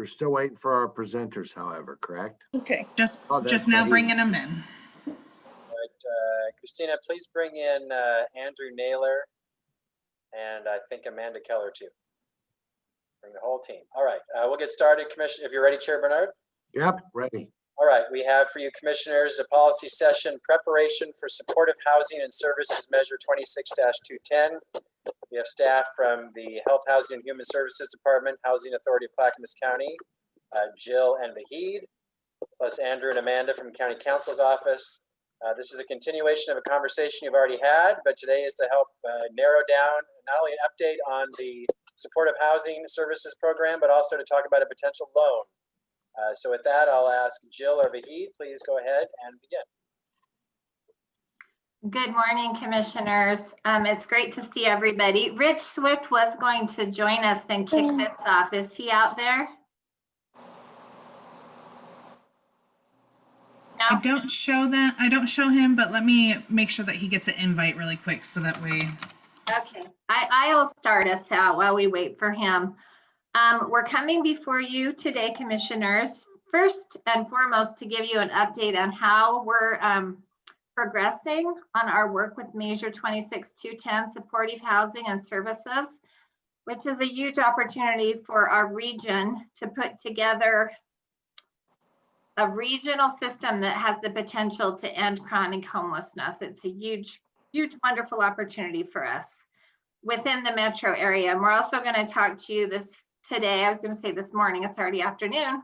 We're still waiting for our presenters, however, correct? Okay. Just that's now Vahid. bringing them in. All right, Christina, please bring in Andrew Naylor and I think Amanda Keller too. Bring the whole team. All right, we'll get started. Commissioner, if you're ready, Chair Bernard. Yep, ready. All right, we have for you commissioners a policy session preparation for supportive housing and services measure 26-210. We have staff from the Health, Housing, and Human Services Department, Housing Authority of Clackamas County, Jill and Vahid, plus Andrew and Amanda from County Counsel's Office. This is a continuation of a conversation you've already had, but today is to help narrow down not only an update on the supportive housing services program, but also to talk about a potential loan. So with that, I'll ask Jill or Vahid, please go ahead and begin. Good morning, commissioners. It's great to see everybody. Rich Swift was going to join us and kick this off. Is he out there? No? I don't show that. I don't show him, but let me make sure that he gets an invite really quick so that way. Okay, I'll start us out while we wait for him. We're coming before you today, commissioners, first and foremost to give you an update on how we're progressing on our work with Measure 26-210, supportive housing and services, which is a huge opportunity for our region to put together a regional system that has the potential to end chronic homelessness. It's a huge, wonderful opportunity for us within the metro area. And we're also going to talk to you today, I was going to say this morning, it's already afternoon,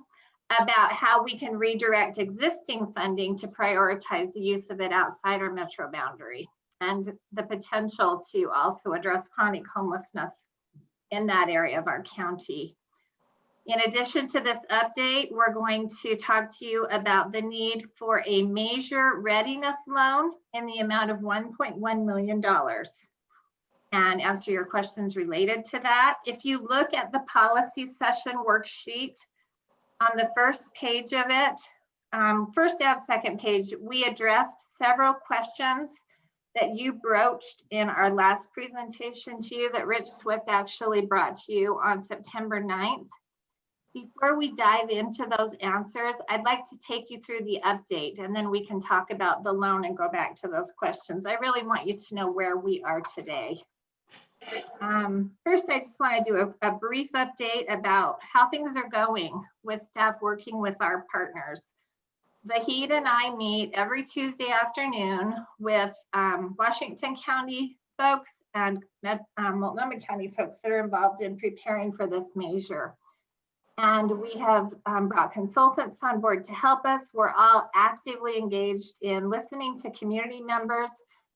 about how we can redirect existing funding to prioritize the use of it outside our metro boundary and the potential to also address chronic homelessness in that area of our county. In addition to this update, we're going to talk to you about the need for a Measure readiness loan in the amount of $1.1 million and answer your questions related to that. If you look at the policy session worksheet on the first page of it, first and second page, we addressed several questions that you broached in our last presentation to you that Rich Swift actually brought to you on September 9th. Before we dive into those answers, I'd like to take you through the update and then we can talk about the loan and go back to those questions. I really want you to know where we are today. First, I just want to do a brief update about how things are going with staff working with our partners. Vahid and I meet every Tuesday afternoon with Washington County folks and Multnomah County folks that are involved in preparing for this measure. And we have brought consultants on board to help us. We're all actively engaged in listening to community members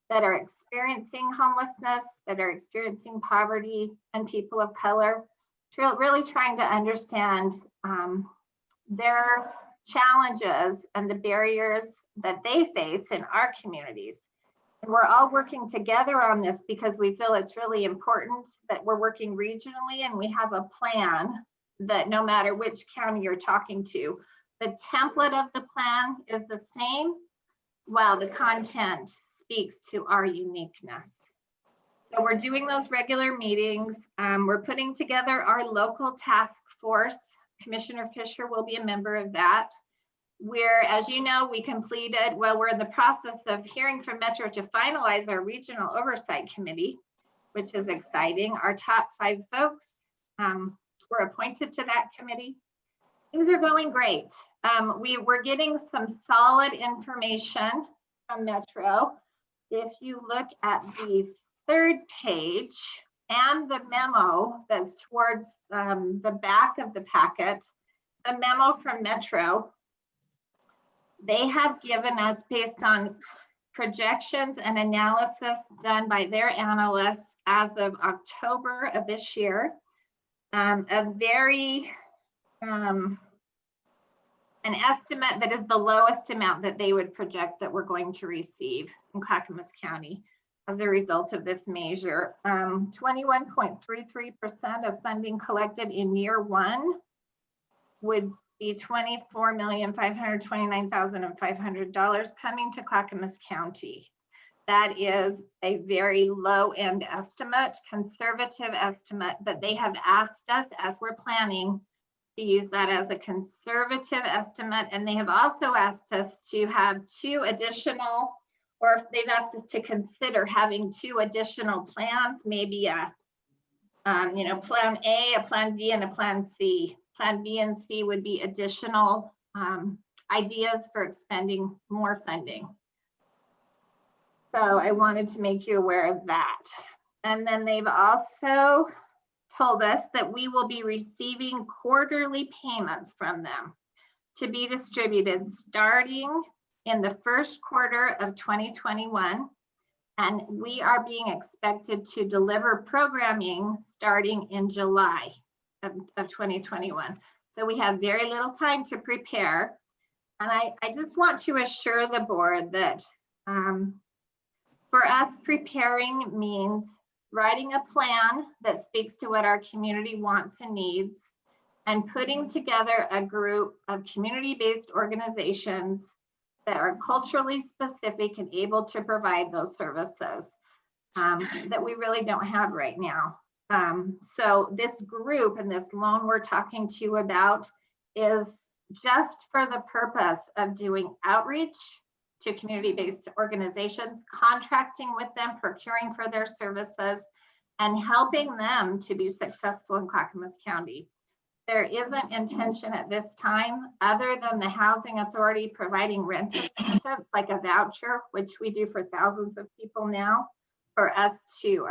that are experiencing homelessness, that are experiencing poverty, and people of color, really trying to understand their challenges and the barriers that they face in our communities. And we're all working together on this because we feel it's really important that we're working regionally and we have a plan that no matter which county you're talking to, the template of the plan is the same while the content speaks to our uniqueness. So we're doing those regular meetings. We're putting together our local task force. Commissioner Fisher will be a member of that. As you know, we're in the process of hearing from Metro to finalize our regional oversight committee, which is exciting. Our top 5 folks were appointed to that committee. Things are going great. We're getting some solid information from Metro. If you look at the 3rd page and the memo that's towards the back of the packet, the memo from Metro, they have given us, based on projections and analysis done by their analysts as of October of this year, an estimate that is the lowest amount that they would project that we're going to receive in Clackamas County as a result of this measure. 21.33% of funding collected in year 1 would be $24,529,500 coming to Clackamas County. That is a very low end estimate, conservative estimate, but they have asked us as we're planning to use that as a conservative estimate. And they have also asked us to have two additional, or if they've asked us to consider having two additional plans, maybe a, plan A, a plan B, and a plan C. Plan B and C would be additional ideas for expending more funding. So I wanted to make you aware of that. And then they've also told us that we will be receiving quarterly payments from them to be distributed starting in the first quarter of 2021. And we are being expected to deliver programming starting in July of 2021. So we have very little time to prepare. And I just want to assure the board that for us, preparing means writing a plan that speaks to what our community wants and needs, and putting together a group of community-based organizations that are culturally specific and able to provide those services that we really don't have right now. So this group and this loan we're talking to you about is just for the purpose of doing outreach to community-based organizations, contracting with them, procuring for their services, and helping them to be successful in Clackamas County. There isn't intention at this time, other than the Housing Authority providing rent assistance, like a voucher, which we do for thousands of people now, for us to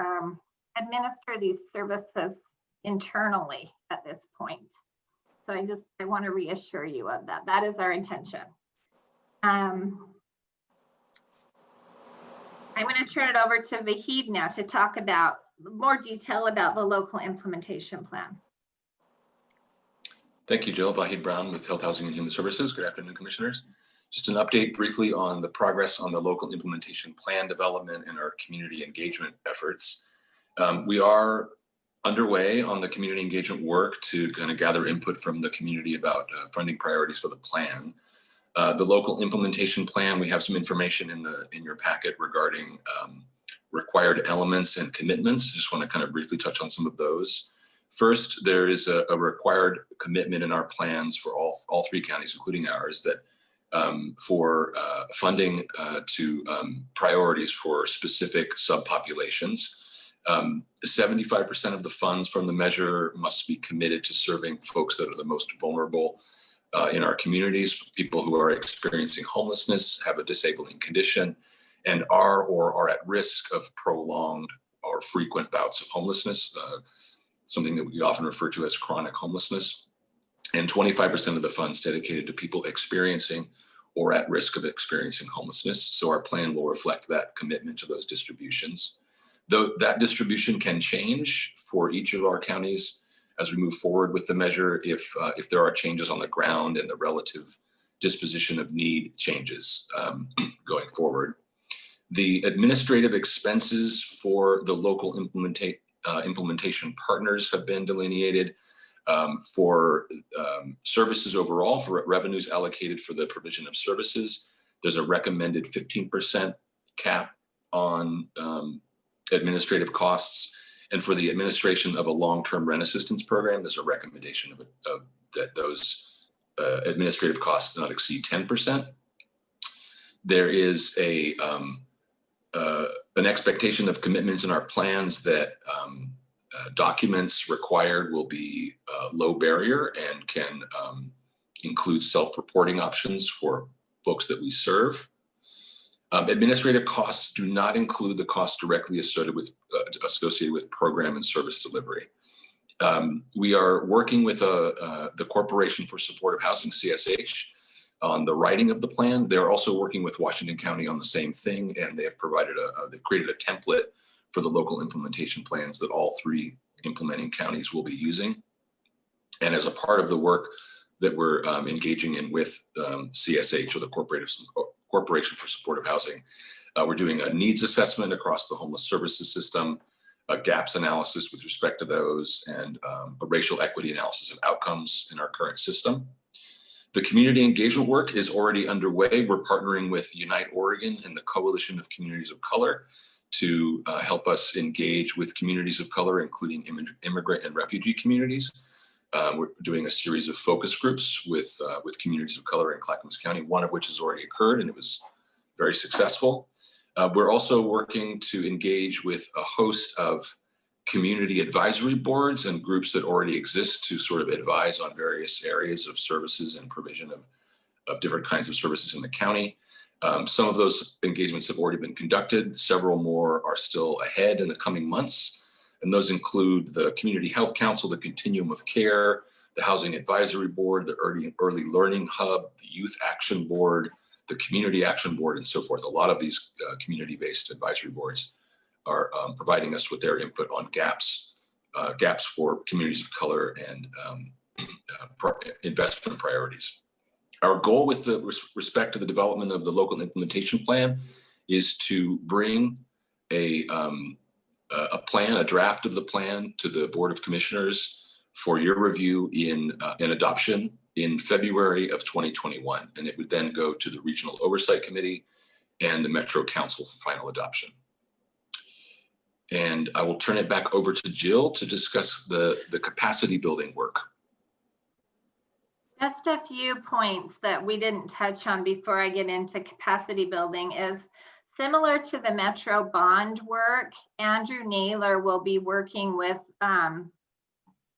administer these services internally at this point. So I want to reassure you of that. That is our intention. I'm going to turn it over to Vahid now to talk about more detail about the local implementation plan. Thank you, Jill. Vahid Brown with Health, Housing, and Human Services. Good afternoon, Commissioners. Just an update briefly on the progress on the local implementation plan development and our community engagement efforts. We are underway on the community engagement work to kind of gather input from the community about funding priorities for the plan. The local implementation plan, we have some information in your packet regarding required elements and commitments. Just want to kind of briefly touch on some of those. First, there is a required commitment in our plans for all three counties, including ours, that for funding to priorities for specific subpopulations. 75% of the funds from the measure must be committed to serving folks that are the most vulnerable in our communities, people who are experiencing homelessness, have a disabling condition, and are at risk of prolonged or frequent bouts of homelessness, something that we often refer to as chronic homelessness. And 25% of the funds dedicated to people experiencing or at risk of experiencing homelessness. So our plan will reflect that commitment to those distributions. Though that distribution can change for each of our counties as we move forward with the measure if there are changes on the ground and the relative disposition of need changes going forward. The administrative expenses for the local implementation partners have been delineated. For services overall, for revenues allocated for the provision of services, there's a recommended 15% cap on administrative costs. And for the administration of a long-term rent assistance program, there's a recommendation that those administrative costs not exceed 10%. There is an expectation of commitments in our plans that documents required will be low barrier and can include self-reporting options for folks that we serve. Administrative costs do not include the costs directly associated with program and service delivery. We are working with the Corporation for Supportive Housing, CSH, on the writing of the plan. They're also working with Washington County on the same thing, and they have provided they've created a template for the local implementation plans that all three implementing counties will be using. And as a part of the work that we're engaging in with CSH, or the Corporation for Supportive Housing, we're doing a needs assessment across the homeless services system, a gaps analysis with respect to those, and a racial equity analysis of outcomes in our current system. The community engagement work is already underway. We're partnering with Unite Oregon and the Coalition of Communities of Color to help us engage with communities of color, including immigrant and refugee communities, We're doing a series of focus groups with communities of color in Clackamas County, one of which has already occurred, and it was very successful. We're also working to engage with a host of community advisory boards and groups that already exist to sort of advise on various areas of services and provision of different kinds of services in the county. Some of those engagements have already been conducted. Several more are still ahead in the coming months. And those include the Community Health Council, the Continuum of Care, the Housing Advisory Board, the Early Learning Hub, the Youth Action Board, the Community Action Board, and so forth. A lot of these community-based advisory boards are providing us with their input on gaps for communities of color and investment priorities. Our goal with respect to the development of the local implementation plan is to bring a draft of the plan to the Board of Commissioners for your review and adoption in February of 2021. And it would then go to the Regional Oversight Committee and the Metro Council for final adoption. And I will turn it back over to Jill to discuss the capacity building work. Just a few points that we didn't touch on before I get into capacity building is similar to the Metro bond work. Andrew Naylor will be working with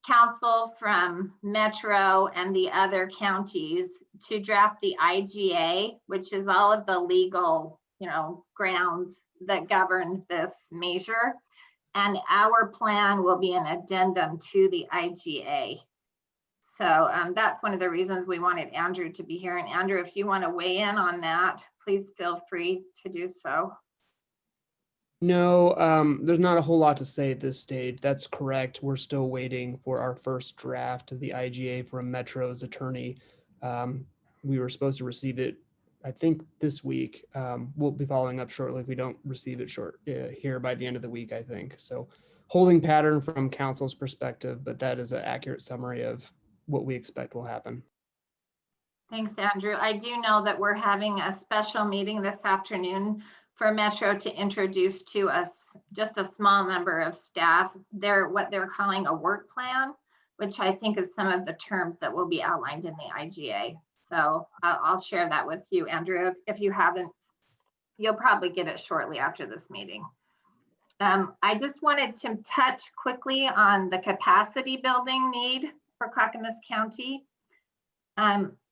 council from Metro and the other counties to draft the IGA, which is all of the legal, grounds that govern this measure. And our plan will be an addendum to the IGA. So that's one of the reasons we wanted Andrew to be here. And Andrew, if you want to weigh in on that, please feel free to do so. No, there's not a whole lot to say at this stage. That's correct. We're still waiting for our first draft of the IGA from Metro's attorney. We were supposed to receive it, I think, this week. We'll be following up shortly if we don't receive it here by the end of the week, I think. So holding pattern from council's perspective, but that is an accurate summary of what we expect will happen. Thanks, Andrew. I do know that we're having a special meeting this afternoon for Metro to introduce to us just a small number of staff what they're calling a work plan, which I think is some of the terms that will be outlined in the IGA. So I'll share that with you, Andrew. If you haven't, you'll probably get it shortly after this meeting. I just wanted to touch quickly on the capacity building need for Clackamas County.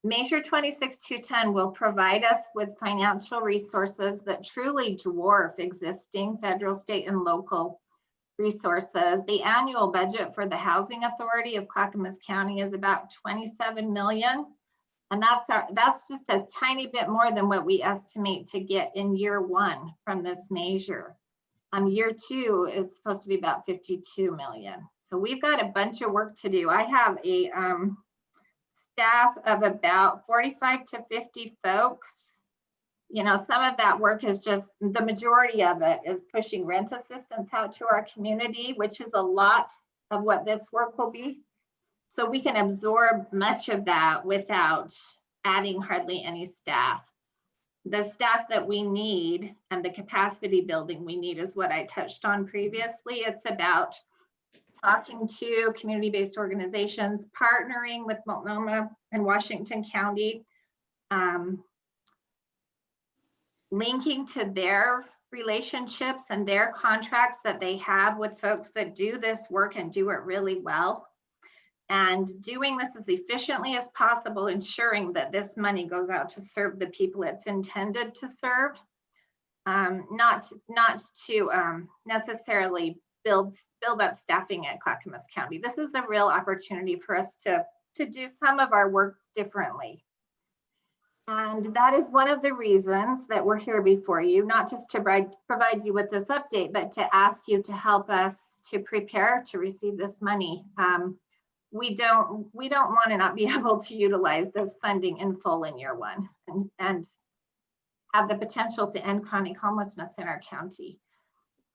Measure 26210 will provide us with financial resources that truly dwarf existing federal, state, and local resources. The annual budget for the Housing Authority of Clackamas County is about $27 million. And that's just a tiny bit more than what we estimate to get in year one from this measure. Year two is supposed to be about $52 million. So we've got a bunch of work to do. I have a staff of about 45 to 50 folks. Some of that work is just, the majority of it is pushing rent assistance out to our community, which is a lot of what this work will be. So we can absorb much of that without adding hardly any staff. The staff that we need and the capacity building we need is what I touched on previously. It's about talking to community-based organizations, partnering with Multnomah and Washington County, linking to their relationships and their contracts that they have with folks that do this work and do it really well. And doing this as efficiently as possible, ensuring that this money goes out to serve the people it's intended to serve, not to necessarily build up staffing at Clackamas County. This is a real opportunity for us to do some of our work differently. And that is one of the reasons that we're here before you, not just to provide you with this update, but to ask you to help us to prepare to receive this money. We don't want to not be able to utilize this funding in full in year one and have the potential to end chronic homelessness in our county.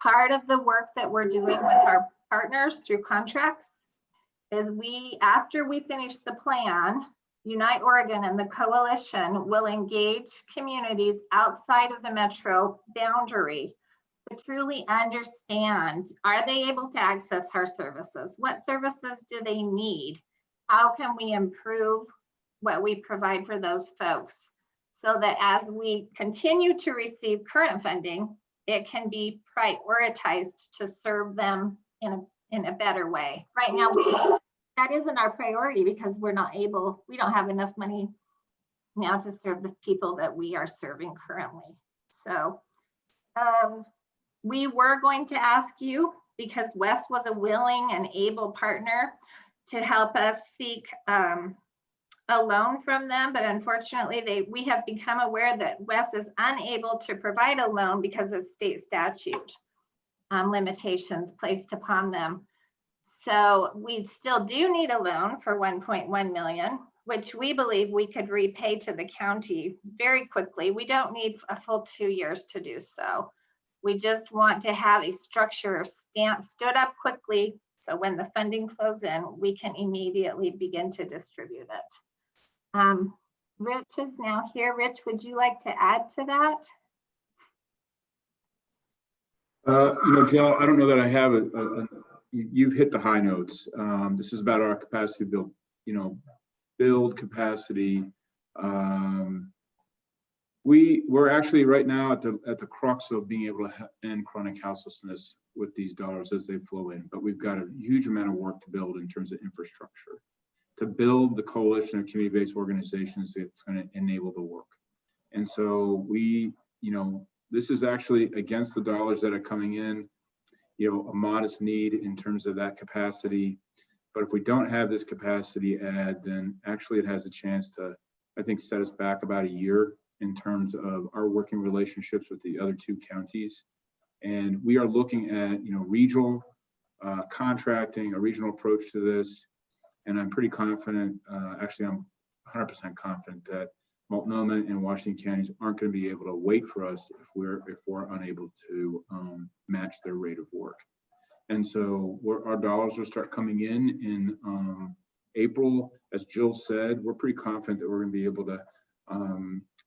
Part of the work that we're doing with our partners through contracts is after we finish the plan, Unite Oregon and the coalition will engage communities outside of the metro boundary to truly understand, are they able to access our services? What services do they need? how can we improve what we provide for those folks so that as we continue to receive current funding, it can be prioritized to serve them in a better way. Right now, that isn't our priority because we don't have enough money now to serve the people that we are serving currently. So we were going to ask you, because Wes was a willing and able partner, to help us seek a loan from them, but unfortunately we have become aware that Wes is unable to provide a loan because of state statute limitations placed upon them. So we still do need a loan for 1.1 million, which we believe we could repay to the county very quickly. We don't need a full 2 years to do so. We just want to have a structure stood up quickly, so when the funding flows in, we can immediately begin to distribute it. Rich is now here. Rich, would you like to add to that? Jill, I don't know that I have you've hit the high notes. This is about our capacity to build, build capacity. We're actually right now at the crux of being able to end chronic houselessness with these dollars as they flow in, but we've got a huge amount of work to build in terms of infrastructure, to build the coalition of community-based organizations that's going to enable the work. And so this is actually against the dollars that are coming in, a modest need in terms of that capacity. But if we don't have this capacity add, then actually it has a chance to, I think, set us back about a year in terms of our working relationships with the other 2 counties. And we are looking at, regional contracting, a regional approach to this. And I'm pretty confident, actually I'm 100% confident that Multnomah and Washington counties aren't going to be able to wait for us if we're unable to match their rate of work. And so our dollars will start coming in April. As Jill said, we're pretty confident that we're going to be able to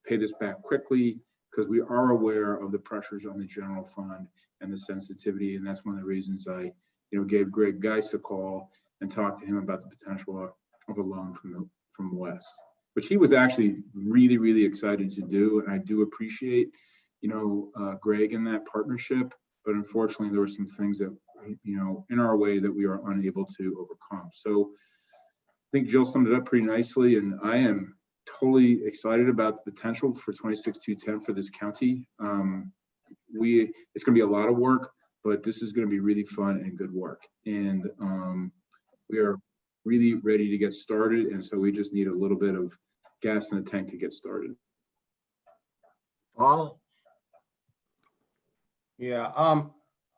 pay this back quickly because we are aware of the pressures on the general fund and the sensitivity. And that's one of the reasons I gave Greg Geis a call and talked to him about the potential of a loan from Wes, which he was actually really, really excited to do. And I do appreciate, Greg in that partnership, but unfortunately there were some things that, in our way that we are unable to overcome. So I think Jill summed it up pretty nicely, and I am totally excited about the potential for 26-210 for this county. It's going to be a lot of work, but this is going to be really fun and good work. And we are really ready to get started. And so we just need a little bit of gas in the tank to get started. Paul? Yeah,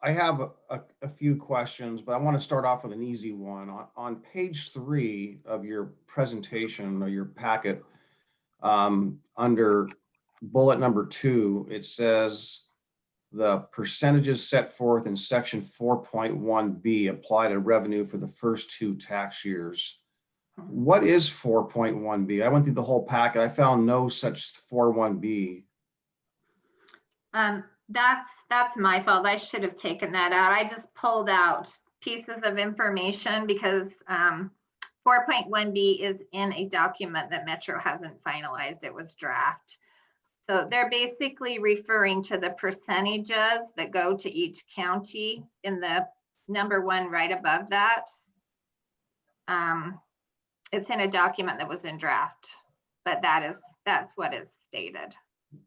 I have a few questions, but I want to start off with an easy one. On page 3 of your presentation or your packet, under bullet number 2, it says the percentages set forth in section 4.1B apply to revenue for the first 2 tax years. What is 4.1B? I went through the whole packet. I found no such 4.1B. That's my fault. I should have taken that out. I just pulled out pieces of information because 4.1B is in a document that Metro hasn't finalized. It was draft. So they're basically referring to the percentages that go to each county in the number 1 right above that. It's in a document that was in draft, but that's what is stated.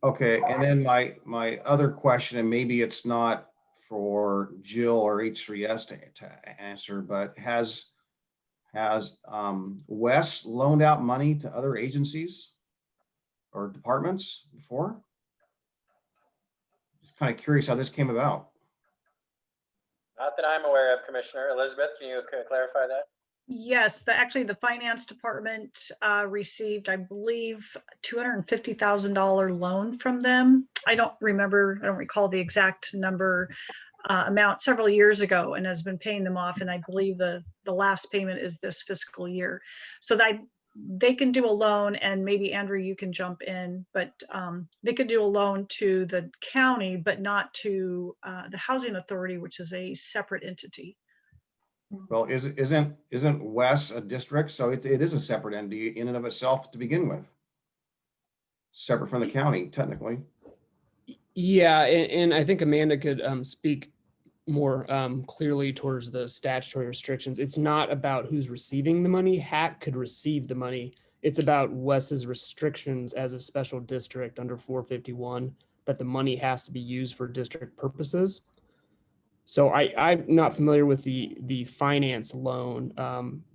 Okay, and then my other question, and maybe it's not for Jill or H3S to answer, but has Wes loaned out money to other agencies or departments before? Just kind of curious how this came about. Not that I'm aware of, Commissioner. Elizabeth, can you clarify that? Yes, actually the finance department received, I believe, $250,000 loan from them. I don't recall the exact number amount several years ago, and has been paying them off. And I believe the last payment is this fiscal year. So that they can do a loan, and maybe Andrew, you can jump in, but they could do a loan to the county, but not to the housing authority, which is a separate entity. Well, isn't Wes a district? So it is a separate entity in and of itself to begin with. Separate from the county, technically. Yeah, and I think Amanda could speak more clearly towards the statutory restrictions. It's not about who's receiving the money. HAC could receive the money. It's about Wes's restrictions as a special district under 451, that the money has to be used for district purposes. So I'm not familiar with the finance loan,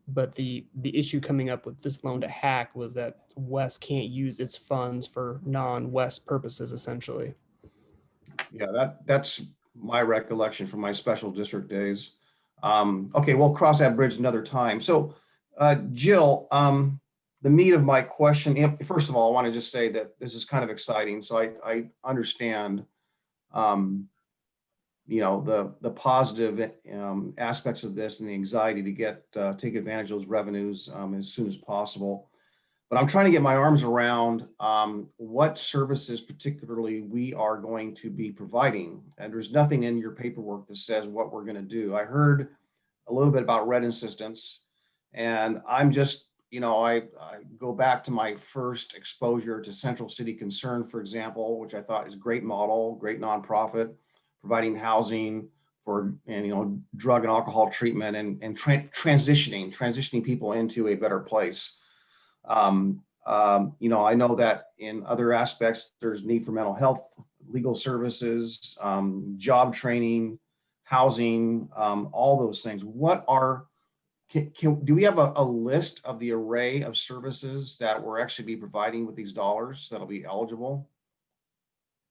but the issue coming up with this loan to HAC was that Wes can't use its funds for non-Wes purposes, essentially. Yeah, that's my recollection from my special district days. Okay, we'll cross that bridge another time. So, Jill, the meat of my question, first of all, I want to just say that this is kind of exciting. So I understand, the positive aspects of this and the anxiety to take advantage of those revenues as soon as possible. But I'm trying to get my arms around what services particularly we are going to be providing. And there's nothing in your paperwork that says what we're going to do. I heard a little bit about Red Assistance, and I'm just, I go back to my first exposure to Central City Concern, for example, which I thought is a great model, great nonprofit, providing housing for, drug and alcohol treatment and transitioning people into a better place. I know that in other aspects, there's need for mental health, legal services, job training, housing, all those things. Do we have a list of the array of services that we're actually be providing with these dollars that'll be eligible?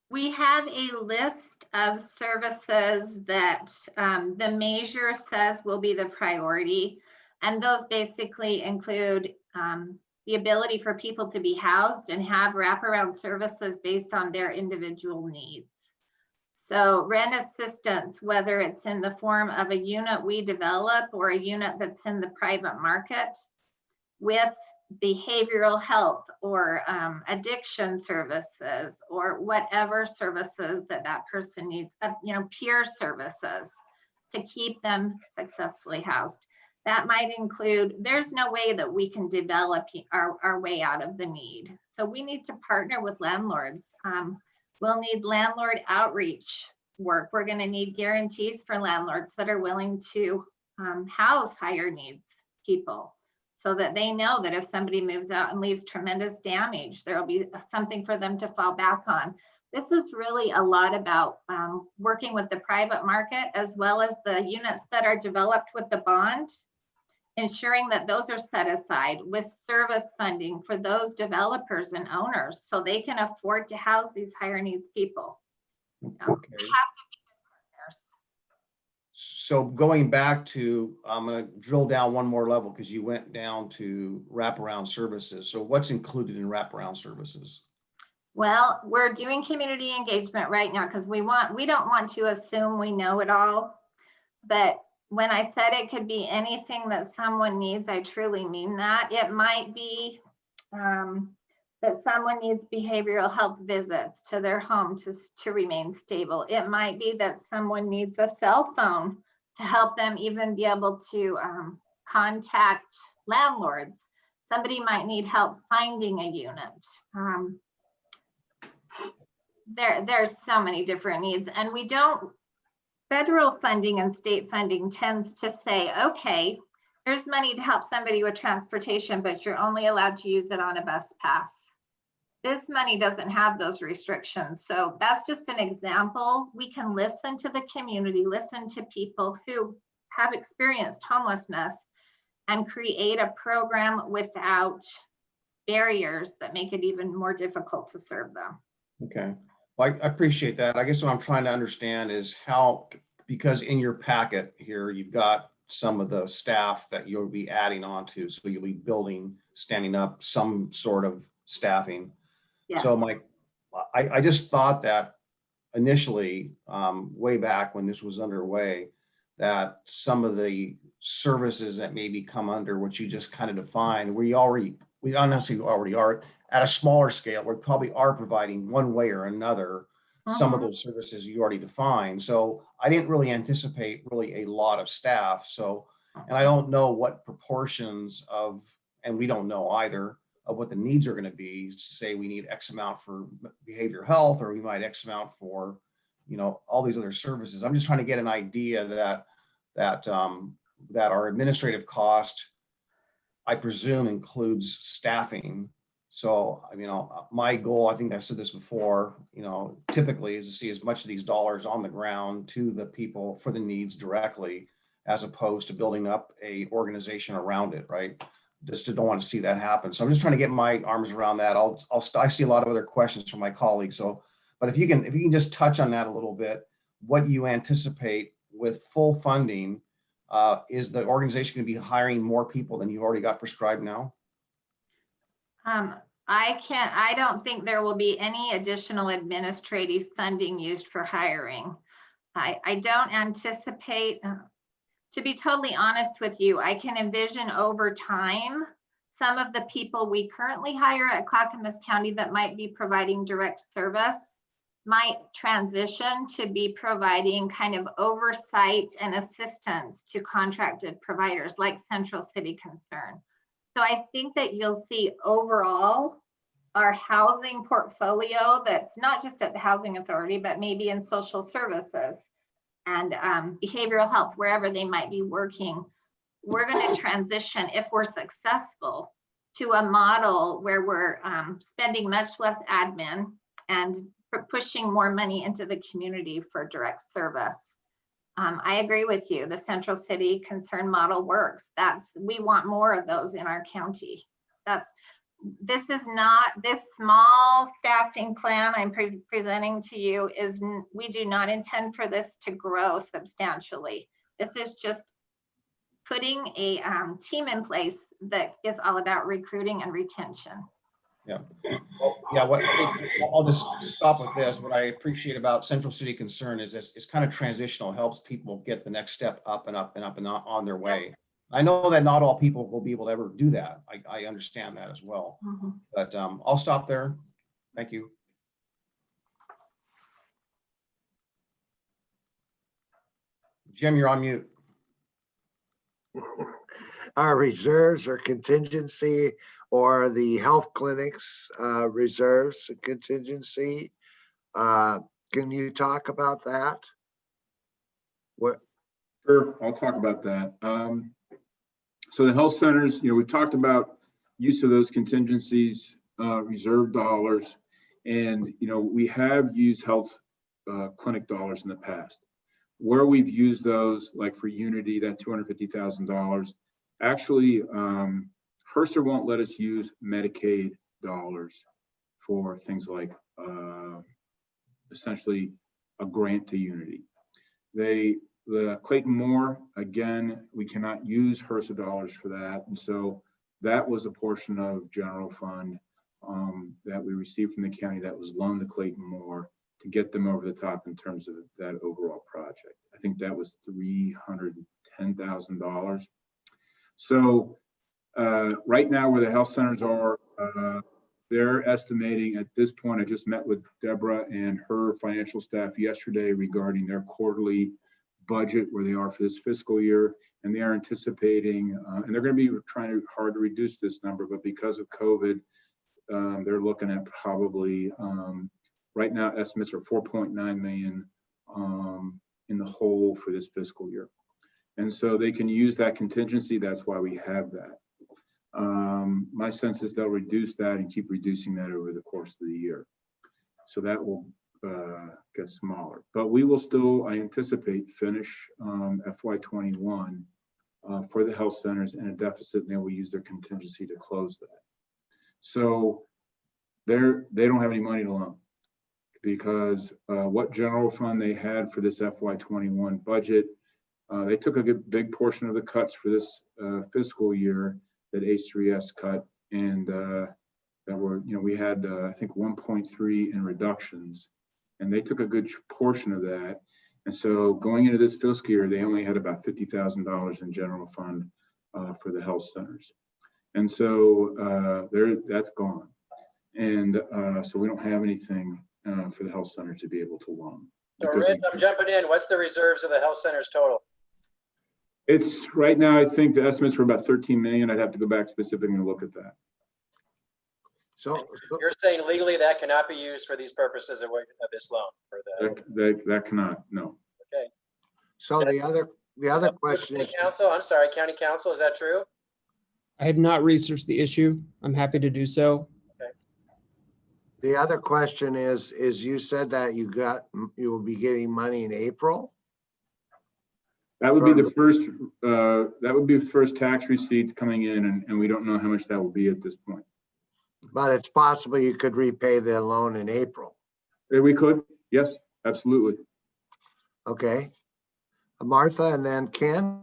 We have a list of services that the measure says will be the priority. And those basically include the ability for people to be housed and have wraparound services based on their individual needs. So rent assistance, whether it's in the form of a unit we develop or a unit that's in the private market, with behavioral health or addiction services or whatever services that person needs, peer services to keep them successfully housed. That might include, there's no way that we can develop our way out of the need. So we need to partner with landlords. We'll need landlord outreach work. We're going to need guarantees for landlords that are willing to house higher needs people, so that they know that if somebody moves out and leaves tremendous damage, there'll be something for them to fall back on. This is really a lot about working with the private market as well as the units that are developed with the bond, ensuring that those are set aside with service funding for those developers and owners so they can afford to house these higher needs people. Okay. They have to be good partners. So going back to, I'm going to drill down one more level because you went down to wraparound services. So what's included in wraparound services? Well, we're doing community engagement right now because we don't want to assume we know it all. But when I said it could be anything that someone needs, I truly mean that. It might be that someone needs behavioral health visits to their home to remain stable. It might be that someone needs a cell phone to help them even be able to contact landlords. Somebody might need help finding a unit. There's so many different needs, and federal funding and state funding tends to say, okay, there's money to help somebody with transportation, but you're only allowed to use it on a bus pass. This money doesn't have those restrictions. So that's just an example. We can listen to the community, listen to people who have experienced homelessness and create a program without barriers that make it even more difficult to serve them. Okay, well, I appreciate that. I guess what I'm trying to understand is how, because in your packet here, you've got some of the staff that you'll be adding on to. So you'll be standing up some sort of staffing. Yes. So I just thought that initially, way back when this was underway, that some of the services that maybe come under what you just kind of defined, we don't necessarily already are at a smaller scale, we probably are providing one way or another some of those services you already defined. So I didn't really anticipate really a lot of staff. So And I don't know what proportions of, and we don't know either, of what the needs are going to be. Say we need X amount for behavioral health, or we might X amount for, all these other services. I'm just trying to get an idea that our administrative cost, I presume, includes staffing. So, my goal, I think I said this before, typically is to see as much of these dollars on the ground to the people for the needs directly, as opposed to building up a organization around it, right? Just don't want to see that happen. So I'm just trying to get my arms around that. I see a lot of other questions from my colleagues. So, but if you can just touch on that a little bit, what you anticipate with full funding, is the organization going to be hiring more people than you've already got prescribed now? I don't think there will be any additional administrative funding used for hiring. I don't anticipate, to be totally honest with you, I can envision over time, some of the people we currently hire at Clackamas County that might be providing direct service might transition to be providing kind of oversight and assistance to contracted providers like Central City Concern. So I think that you'll see overall our housing portfolio, that's not just at the Housing Authority, but maybe in social services and behavioral health, wherever they might be working, we're going to transition, if we're successful, to a model where we're spending much less admin and pushing more money into the community for direct service. I agree with you. The Central City Concern model works. We want more of those in our county. This small staffing plan I'm presenting to you we do not intend for this to grow substantially. This is just putting a team in place that is all about recruiting and retention. Yeah. Well, yeah. I'll just stop with this. What I appreciate about Central City Concern is it's kind of transitional, helps people get the next step up and up and up and on their way. I know that not all people will be able to ever do that. I understand that as well. Mm-hmm. But I'll stop there. Thank you. Jim, you're on mute. Our reserves or contingency, or the health clinics reserves and contingency. Can you talk about that? Sure, I'll talk about that. So the health centers, we talked about use of those contingencies, reserve dollars, and we have used health clinic dollars in the past. Where we've used those, like for Unity, that $250,000, actually, HRSA won't let us use Medicaid dollars for things like essentially a grant to Unity. The Clayton Moore, again, we cannot use HRSA dollars for that. And so that was a portion of general fund that we received from the county that was loaned to Clayton Moore to get them over the top in terms of that overall project. I think that was $310,000. So right now where the health centers are, they're estimating at this point, I just met with Deborah and her financial staff yesterday regarding their quarterly budget, where they are for this fiscal year, and they are anticipating, and they're going to be trying hard to reduce this number, but because of COVID, they're looking at probably, right now estimates are 4.9 million in the hole for this fiscal year. And so they can use that contingency. That's why we have that. My sense is they'll reduce that and keep reducing that over the course of the year. So that will get smaller, but we will still, I anticipate, finish FY21 for the health centers in a deficit, and they will use their contingency to close that. So they don't have any money to loan, because what general fund they had for this FY21 budget, they took a big portion of the cuts for this fiscal year that H3S cut, and that were, we had I think 1.3 in reductions, and they took a good portion of that. And so going into this fiscal year, they only had about $50,000 in general fund for the health centers. And so that's gone. And so we don't have anything for the health center to be able to loan. So Rick, I'm jumping in. What's the reserves of the health centers total? It's right now, I think the estimates were about 13 million. I'd have to go back specifically and look at that. So, You're saying legally that cannot be used for these purposes of this loan for the, That cannot, no. okay. so the other question County is, Council, I'm sorry, County Council, is that true? I have not researched the issue. I'm happy to do so. the other question is you said that you will be getting money in April? That would be the first, that would be the first tax receipts coming in, and we don't know how much that will be at this point. But it's possible you could repay the loan in April. We could, yes, absolutely. Okay. Martha and then Ken.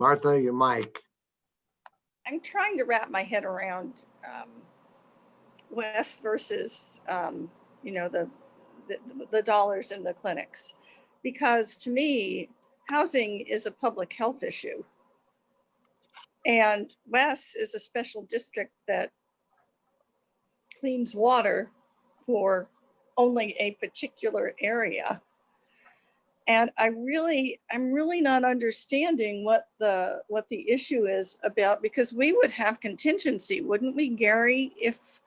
Martha, your mic. I'm trying to wrap my head around West versus, the dollars in the clinics. Because to me, housing is a public health issue. And West is a special district that cleans water for only a particular area. And I'm really not understanding what the issue is about, because we would have contingency, wouldn't we, Gary, if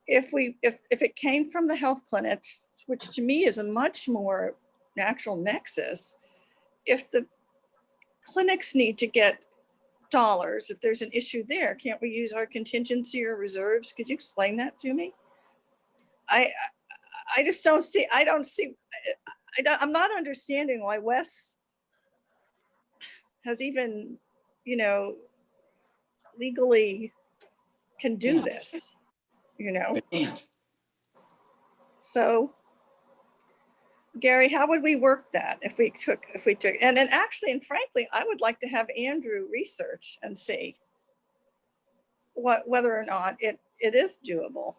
it came from the health clinics, which to me is a much more natural nexus. If the clinics need to get dollars, if there's an issue there, can't we use our contingency or reserves? Could you explain that to me? I just don't see, I'm not understanding why Wes has even, legally can do this, They can't. So Gary, how would we work that if we took, and then actually, and frankly, I would like to have Andrew research and see whether or not it is doable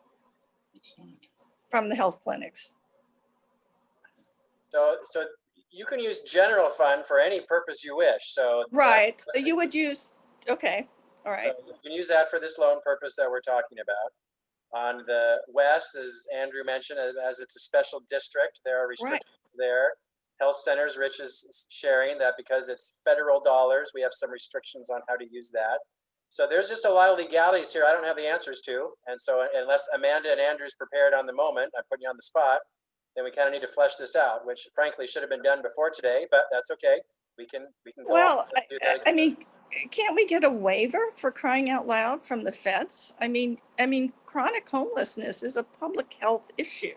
from the health clinics. So you can use general fund for any purpose you wish, so. Right, so you would use, okay, all right. So you can use that for this loan purpose that we're talking about. On the west, as Andrew mentioned, as it's a special district, there are restrictions there. Health centers, Rich is sharing that because it's federal dollars, we have some restrictions on how to use that. So there's just a lot of legalities here I don't have the answers to. And so unless Amanda and Andrew's prepared on the moment, I'm putting you on the spot, then we kind of need to flesh this out, which frankly should have been done before today, but that's okay. We can go well, on and do that I again. mean, can't we get a waiver for crying out loud from the feds? I mean, chronic homelessness is a public health issue.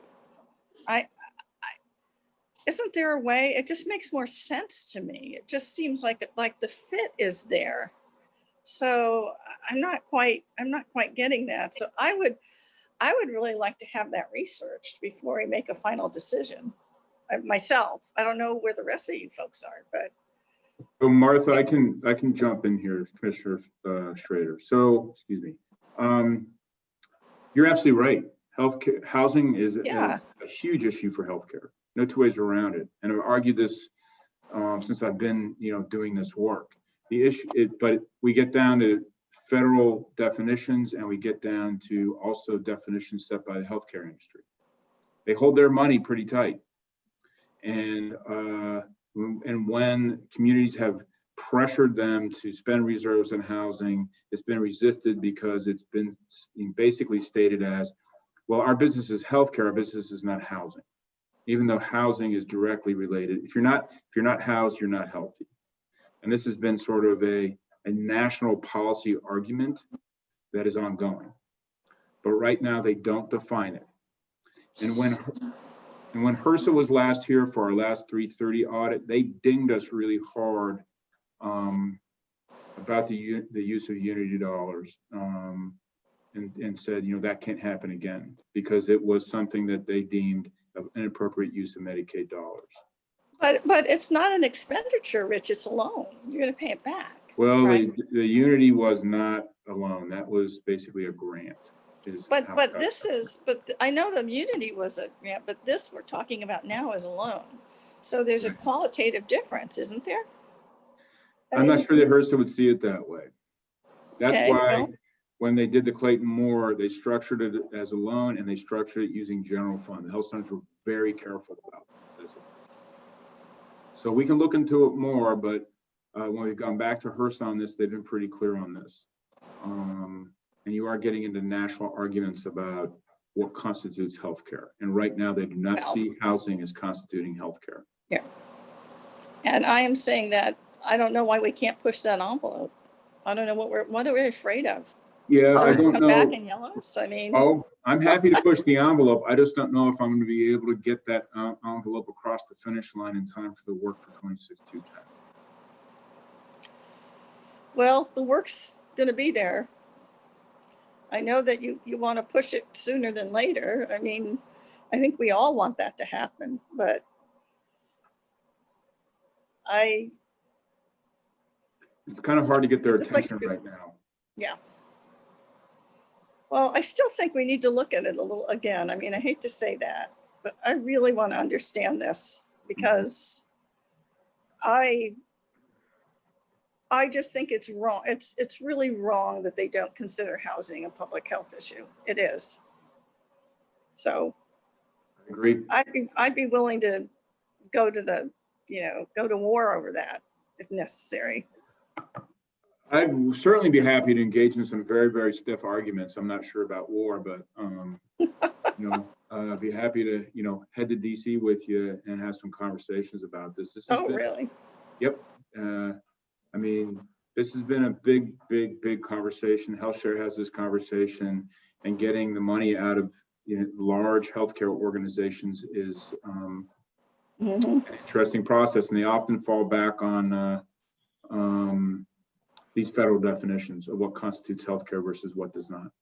Isn't there a way? It just makes more sense to me. It just seems like the fit is there. So I'm not quite getting that. So I would really like to have that researched before we make a final decision. Myself, I don't know where the rest of you folks are, but. So Martha, I can jump in here, Commissioner Schrader. So, excuse me. You're absolutely right. Healthcare, housing is a huge issue for healthcare. No two ways around it. And I've argued this since I've been, doing this work. The issue, but we get down to federal definitions, and we get down to also definitions set by the healthcare industry. They hold their money pretty tight, and when communities have pressured them to spend reserves in housing, it's been resisted because it's been basically stated as, well, our business is healthcare, our business is not housing, even though housing is directly related. If you're not housed, you're not healthy. And this has been sort of a national policy argument that is ongoing. But right now they don't define it. And when HRSA was last here for our last 330 audit, they dinged us really hard about the use of Unity dollars and said, that can't happen again, because it was something that they deemed an inappropriate use of Medicaid dollars. But it's not an expenditure, Rich, it's a loan. You're gonna pay it back. Well, right? the Unity was not a loan. That was basically a grant. But I know the Unity was a grant, but this we're talking about now is a loan. So there's a qualitative difference, isn't there? I'm not sure that HRSA would see it that way. That's Okay, why well, when they did the Clayton Moore, they structured it as a loan, and they structured it using general fund. The health centers were very careful about this. So we can look into it more, but when we've gone back to HRSA on this, they've been pretty clear on this. And you are getting into national arguments about what constitutes healthcare. And right now, they do not Well- see housing as constituting healthcare. And I am saying that I don't know why we can't push that envelope. I don't know what are we afraid of? Yeah, I Are they don't come back know. and yell at us? I mean, Oh, I'm happy to push the envelope. I just don't know if I'm going to be able to get that envelope across the finish line in time for the work for 26-210. well, the work's gonna be there. I know that you want to push it sooner than later. I mean, I think we all want that to happen, but It's kind of hard to get their It's like attention to- right now. well, I still think we need to look at it a little again. I mean, I hate to say that, but I really want to understand this because I just think it's wrong. It's really wrong that they don't consider housing a public health issue. It is. So Agreed. I'd be willing to go to go to war over that if necessary. I'd certainly be happy to engage in some very, very stiff arguments. I'm not sure about war, but, I'd be happy to, head to DC with you and have some conversations about this. Oh, really? Yep. I mean, this has been a big, big, big conversation. HealthShare has this conversation, and getting the money out of large healthcare organizations is Mhm. an interesting process, and they often fall back on these federal definitions of what constitutes healthcare versus what does not.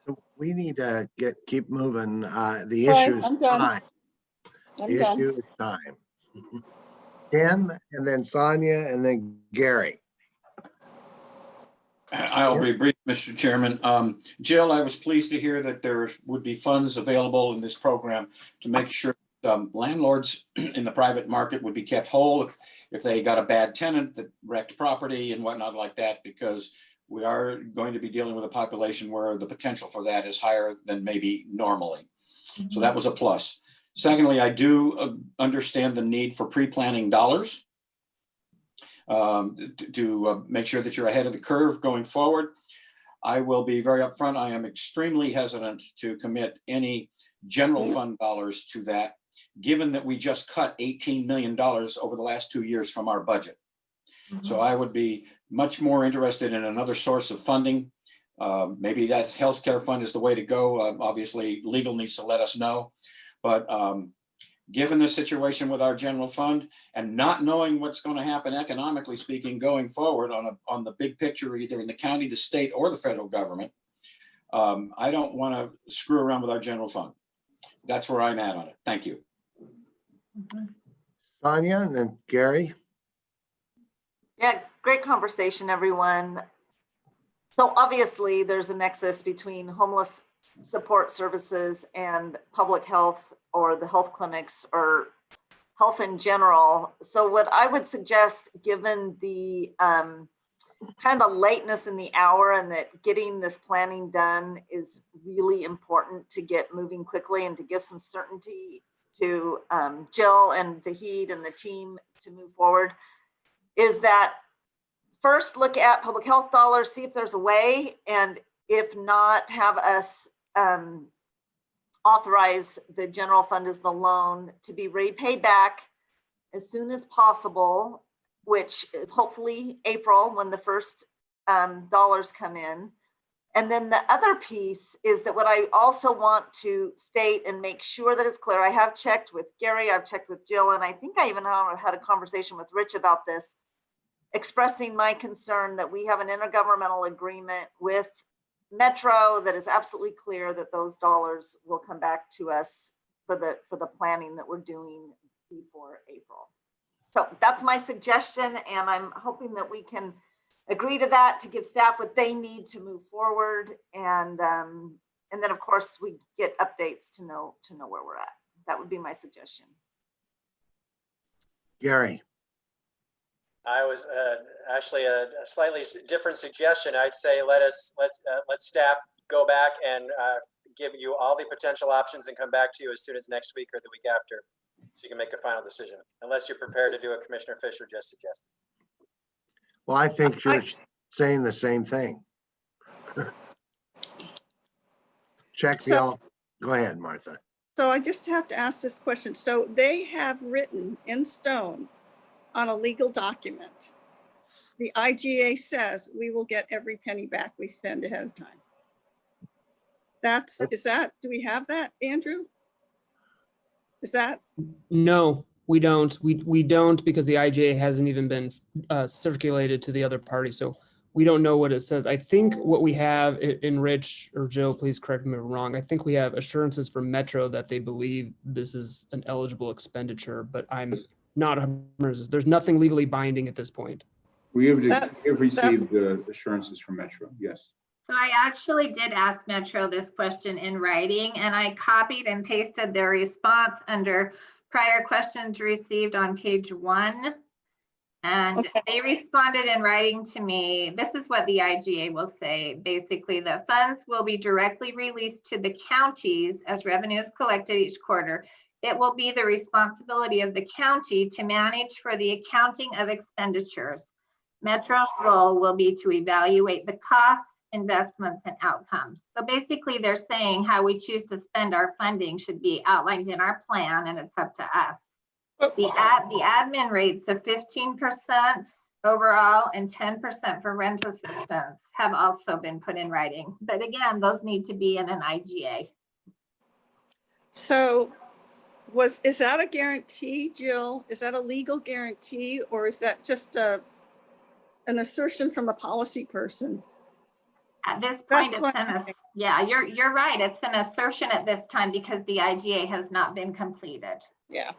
So we need to keep moving. The All right, issue is I'm done. time. I'm The done. issue is time. Ken, and then Sonia, and then Gary. I'll be brief, Mr. Chairman. Jill, I was pleased to hear that there would be funds available in this program to make sure landlords in the private market would be kept whole if they got a bad tenant that wrecked property and whatnot like that, because we are going to be dealing with a population where the potential for that is higher than maybe normally. So that was a plus. Secondly, I do understand the need for pre-planning dollars to make sure that you're ahead of the curve going forward. I will be very upfront. I am extremely hesitant to commit any general fund dollars to that, given that we just cut $18 million over the last 2 years from our budget. So I would be much more interested in another source of funding. Maybe that healthcare fund is the way to go. Obviously, legal needs to let us know. But given the situation with our general fund and not knowing what's going to happen economically speaking going forward on the big picture, either in the county, the state, or the federal government, I don't want to screw around with our general fund. That's where I'm at on it. Thank you. Sonia, and then Gary. Yeah, great conversation, everyone. So obviously, there's a nexus between homeless support services and public health, or the health clinics, or health in general. So what I would suggest, given the kind of the lateness in the hour, and that getting this planning done is really important to get moving quickly and to give some certainty to Jill and Vahid and the team to move forward, is that first look at public health dollars, see if there's a way, and if not, have us authorize the general fund as the loan to be repaid back as soon as possible, which hopefully April, when the first dollars come in. And then the other piece is that what I also want to state and make sure that it's clear, I have checked with Gary, I've checked with Jill, and I think I even had a conversation with Rich about this, expressing my concern that we have an intergovernmental agreement with Metro that is absolutely clear that those dollars will come back to us for the planning that we're doing before April. So that's my suggestion, and I'm hoping that we can agree to that to give staff what they need to move forward, and then of course we get updates to know where we're at. That would be my suggestion. Gary. I was actually a slightly different suggestion. I'd say let staff go back and give you all the potential options and come back to you as soon as next week or the week after. So you can make a final decision, unless you're prepared to do what Commissioner Fisher just suggested. Well, I think you're saying the same thing. Check the, So- go ahead, Martha. So I just have to ask this question. So they have written in stone on a legal document, the IGA says we will get every penny back we spend ahead of time. Do we have that, Andrew? Is that, No, we don't. We don't, because the IGA hasn't even been circulated to the other party. So we don't know what it says. I think what we have in Rich or Joe, please correct me if I'm wrong. I think we have assurances from Metro that they believe this is an eligible expenditure, but I'm not, there's nothing legally binding at this point. We have That- received assurances from Metro, yes. So I actually did ask Metro this question in writing, and I copied and pasted their response under prior questions received on page 1. And Okay. they responded in writing to me. This is what the IGA will say. Basically, the funds will be directly released to the counties as revenues collected each quarter. It will be the responsibility of the county to manage for the accounting of expenditures. Metro's role will be to evaluate the costs, investments, and outcomes. So basically, they're saying how we choose to spend our funding should be outlined in our plan, and it's up to us. The admin rates of 15% overall and 10% for rent assistance have also been put in writing. But again, those need to be in an IGA. so is that a guarantee, Jill? Is that a legal guarantee, or is that just an assertion from a policy person? At this point, That's it's what an, I think. yeah, you're right. It's an assertion at this time because the IGA has not been completed. Yeah,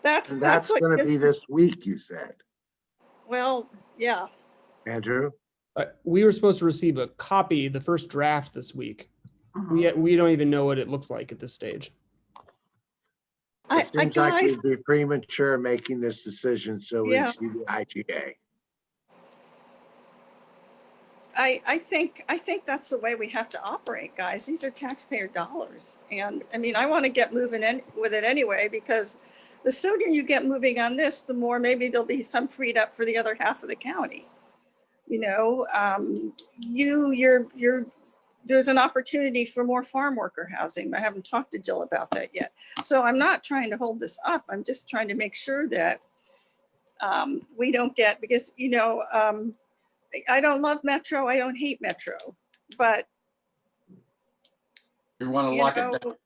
that's And that's what gonna be gives, this week, you said, well, yeah. Andrew? We were supposed to receive a copy, the first draft this week. We don't even know what it looks like at this stage. I It seems like guys, we'd be premature making this decision, so we Yeah. see the IGA. I think that's the way we have to operate, guys. These are taxpayer dollars. And I mean, I want to get moving in with it anyway, because the sooner you get moving on this, the more maybe there'll be some freed up for the other half of the county. You know, there's an opportunity for more farm worker housing. I haven't talked to Jill about that yet. So I'm not trying to hold this up. I'm just trying to make sure that we don't get, because, you know, I don't love Metro. I don't hate Metro, but You want to you lock it know, down.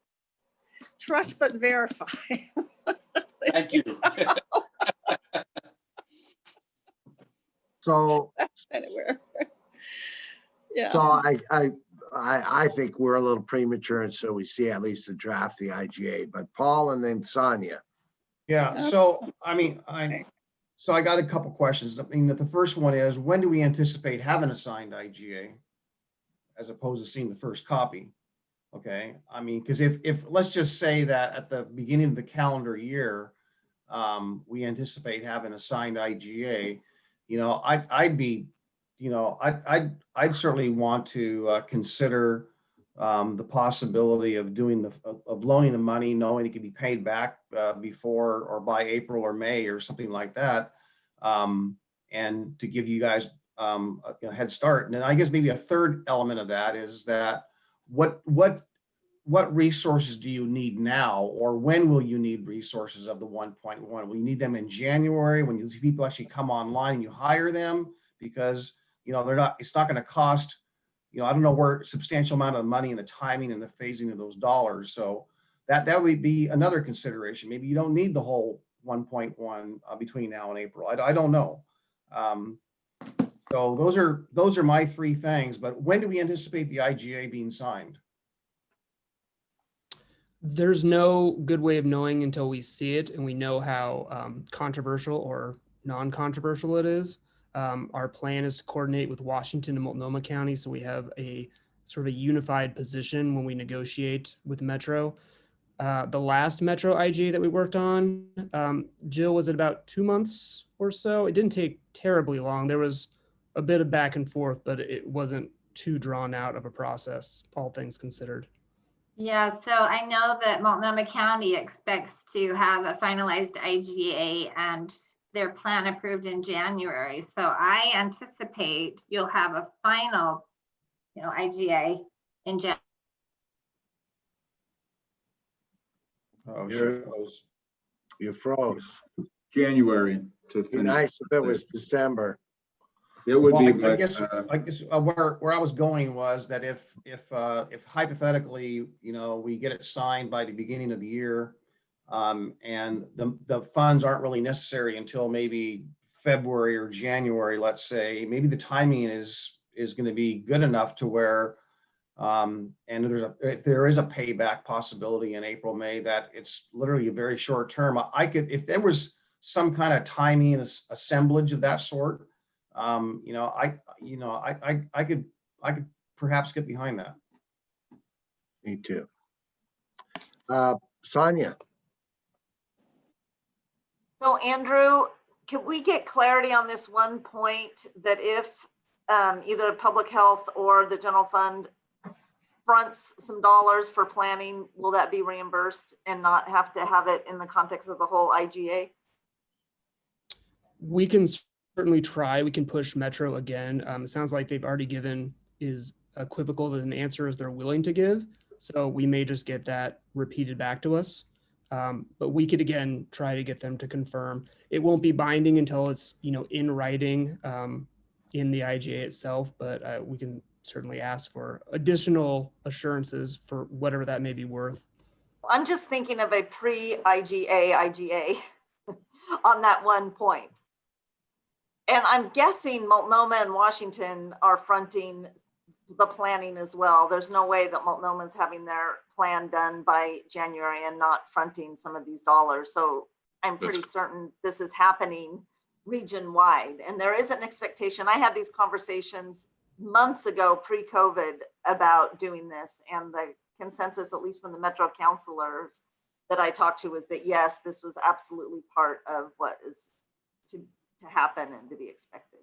trust but verify. Thank you. So, Anywhere. Yeah. so I think we're a little premature until we see at least the draft, the IGA, but Paul and then Sonia. Yeah, so, I mean, so I got a couple questions. I mean, the first one is, when do we anticipate having a signed IGA? As opposed to seeing the first copy? Okay, I mean, because if, let's just say that at the beginning of the calendar year, we anticipate having a signed IGA, you know, I'd be, you know, I'd certainly want to consider the possibility of of loaning the money, knowing it could be paid back before or by April or May or something like that, and to give you guys a head start. And then I guess maybe a third element of that is that what resources do you need now, or when will you need resources of the 1.1? Will you need them in January when these people actually come online and you hire them? Because, you know, it's not going to cost, you know, I don't know where substantial amount of money and the timing and the phasing of those dollars. So that would be another consideration. Maybe you don't need the whole 1.1 between now and April. I don't know. So those are my three things. But when do we anticipate the IGA being signed? There's no good way of knowing until we see it and we know how controversial or non-controversial it is. Our plan is to coordinate with Washington and Multnomah County, so we have a sort of a unified position when we negotiate with Metro. The last Metro IGA that we worked on, Jill, was it about 2 months or so? It didn't take terribly long. There was a bit of back and forth, but it wasn't too drawn out of a process, all things considered. Yeah, so I know that Multnomah County expects to have a finalized IGA and their plan approved in January. So I anticipate you'll have a final, IGA in January. Oh, You're- she froze. You froze. January to Be finish. nice if it was December. It would Well, be, I but, guess where I was going was that if hypothetically, we get it signed by the beginning of the year, and the funds aren't really necessary until maybe February or January, let's say, maybe the timing is going to be good enough to where, and if there is a payback possibility in April, May, that it's literally a very short term. If there was some kind of timing and assemblage of that sort, I could perhaps get behind that. Me too. Sonia, So Andrew, can we get clarity on this one point that if either public health or the general fund fronts some dollars for planning, will that be reimbursed and not have to have it in the context of the whole IGA? We can certainly try. We can push Metro again. It sounds like they've already given is equivocal of an answer as they're willing to give. So we may just get that repeated back to us. But we could again try to get them to confirm. It won't be binding until it's in writing in the IGA itself, but we can certainly ask for additional assurances for whatever that may be worth. I'm just thinking of a pre-IGA on that one point. And I'm guessing Multnomah and Washington are fronting the planning as well. There's no way that Multnomah is having their plan done by January and not fronting some of these dollars. So I'm pretty certain this is happening region-wide. And there is an expectation. I had these conversations months ago, pre-COVID, about doing this. And the consensus, at least from the Metro councilors that I talked to, was that yes, this was absolutely part of what is to happen and to be expected.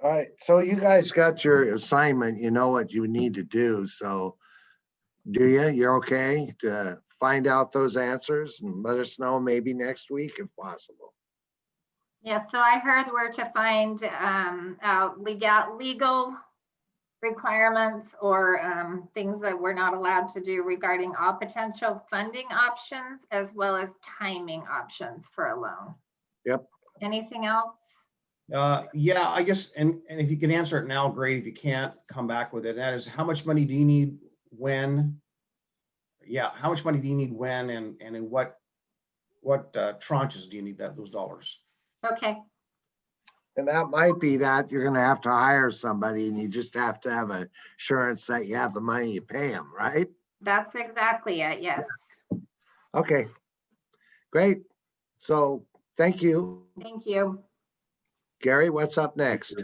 all right, so you guys got your assignment, you know what you need to do, so do you? You're okay to find out those answers and let us know maybe next week if possible. Yeah, so I heard where to find out legal requirements or things that we're not allowed to do regarding all potential funding options as well as timing options for a loan. Yep. Anything else? Yeah, I guess, and if you can answer it now, great. If you can't, come back with it. That is, how much money do you need when? Yeah, how much money do you need when, and in what tranches do you need those dollars? Okay. And that might be that you're gonna have to hire somebody and you just have to have assurance that you have the money to pay them, right? That's exactly it. Yes. Okay, great. So thank you. Thank you. Gary, what's up next?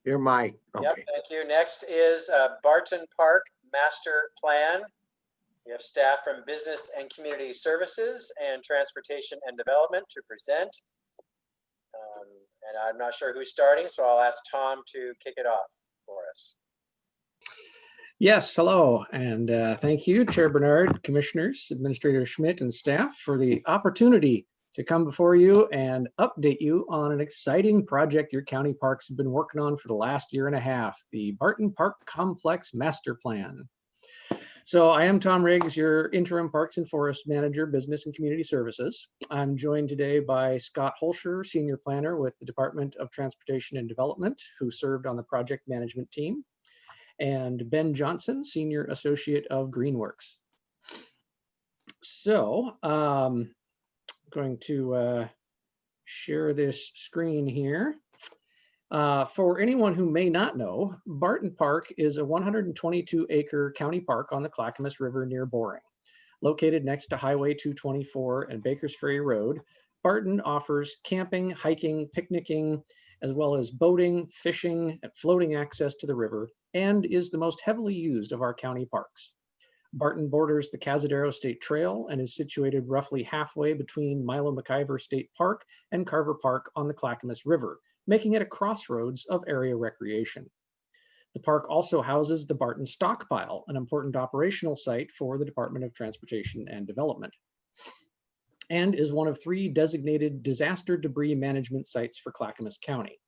Your mic. Yep, Okay. thank you. Next is Barton Park Master Plan. We have staff from Business and Community Services and Transportation and Development to present. And I'm not sure who's starting, so I'll ask Tom to kick it off for us. Yes, hello, and thank you, Chair Bernard, Commissioners, Administrator Schmidt, and staff for the opportunity to come before you and update you on an exciting project your county parks have been working on for the last year and a half, the Barton Park Complex Master Plan. So I am Tom Riggs, your interim Parks and Forest Manager, Business and Community Services. I'm joined today by Scott Holscher, Senior Planner with the Department of Transportation and Development, who served on the project management team, and Ben Johnson, Senior Associate of Greenworks. So I'm going to share this screen here. For anyone who may not know, Barton Park is a 122-acre county park on the Clackamas River near Boring. Located next to Highway 224 and Bakers Ferry Road, Barton offers camping, hiking, picnicking, as well as boating, fishing, and floating access to the river, and is the most heavily used of our county parks. Barton borders the Cazadero State Trail and is situated roughly halfway between Milo McIver State Park and Carver Park on the Clackamas River, making it a crossroads of area recreation. The park also houses the Barton Stockpile, an important operational site for the Department of Transportation and Development, and is one of 3 designated disaster debris management sites for Clackamas County.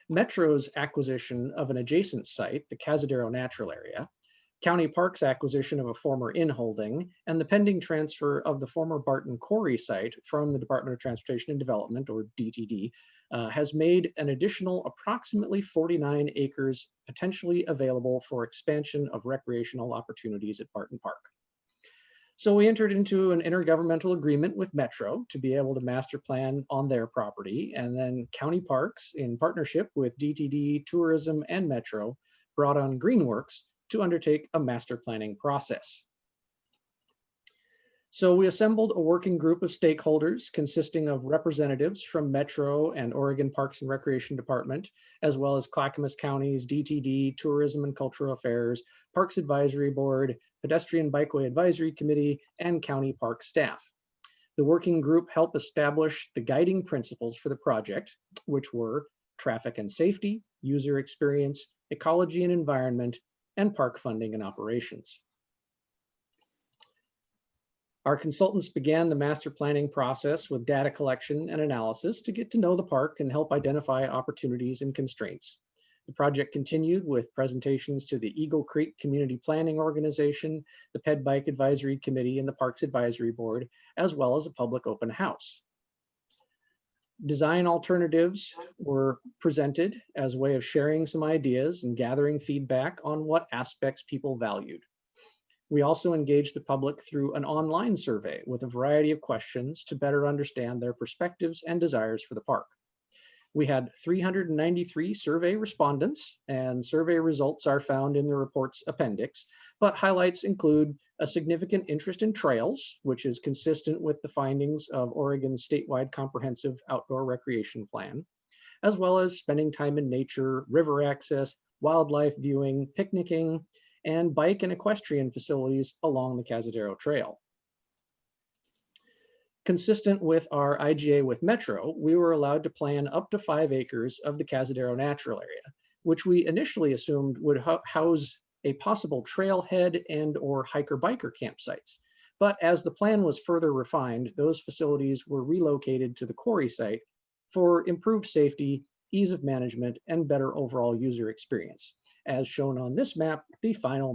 Metro's acquisition of an adjacent site, the Cazadero Natural Area, County Parks acquisition of a former in-holding, and the pending transfer of the former Barton Quarry site from the Department of Transportation and Development, or DTD, has made an additional approximately 49 acres potentially available for expansion of recreational opportunities at Barton Park. So we entered into an intergovernmental agreement with Metro to be able to master plan on their property, and then County Parks, in partnership with DTD, Tourism, and Metro, brought on Greenworks to undertake a master planning process. So we assembled a working group of stakeholders consisting of representatives from Metro and Oregon Parks and Recreation Department, as well as Clackamas County's DTD, Tourism and Cultural Affairs, Parks Advisory Board, Pedestrian Bikeway Advisory Committee, and County Park staff. The working group helped establish the guiding principles for the project, which were traffic and safety, user experience, ecology and environment, and park funding and operations. Our consultants began the master planning process with data collection and analysis to get to know the park and help identify opportunities and constraints. The project continued with presentations to the Eagle Creek Community Planning Organization, the Ped Bike Advisory Committee, and the Parks Advisory Board, as well as a public open house. Design alternatives were presented as a way of sharing some ideas and gathering feedback on what aspects people valued. We also engaged the public through an online survey with a variety of questions to better understand their perspectives and desires for the park. We had 393 survey respondents, and survey results are found in the report's appendix, but highlights include a significant interest in trails, which is consistent with the findings of Oregon's statewide comprehensive outdoor recreation plan, as well as spending time in nature, river access, wildlife viewing, picnicking, and bike and equestrian facilities along the Cazadero Trail. Consistent with our IGA with Metro, we were allowed to plan up to 5 acres of the Cazadero Natural Area, which we initially assumed would house a possible trailhead and or hiker-biker campsites. But as the plan was further refined, those facilities were relocated to the quarry site for improved safety, ease of management, and better overall user experience, as shown on this map, the final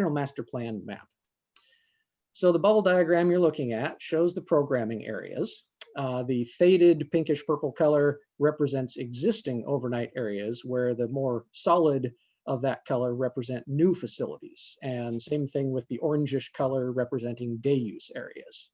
master plan map. So the bubble diagram you're looking at shows the programming areas. The faded pinkish purple color represents existing overnight areas, where the more solid of that color represent new facilities. And same thing with the orangish color representing day use areas.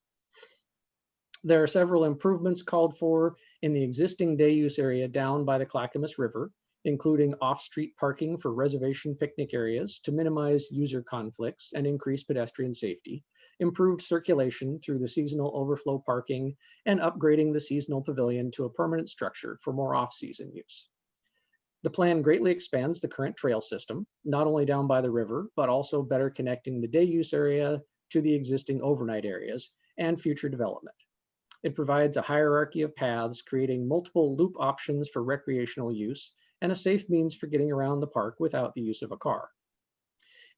There are several improvements called for in the existing day use area down by the Clackamas River, including off-street parking for reservation picnic areas to minimize user conflicts and increase pedestrian safety, improved circulation through the seasonal overflow parking, and upgrading the seasonal pavilion to a permanent structure for more off-season use. The plan greatly expands the current trail system, not only down by the river, but also better connecting the day use area to the existing overnight areas and future development. It provides a hierarchy of paths, creating multiple loop options for recreational use and a safe means for getting around the park without the use of a car.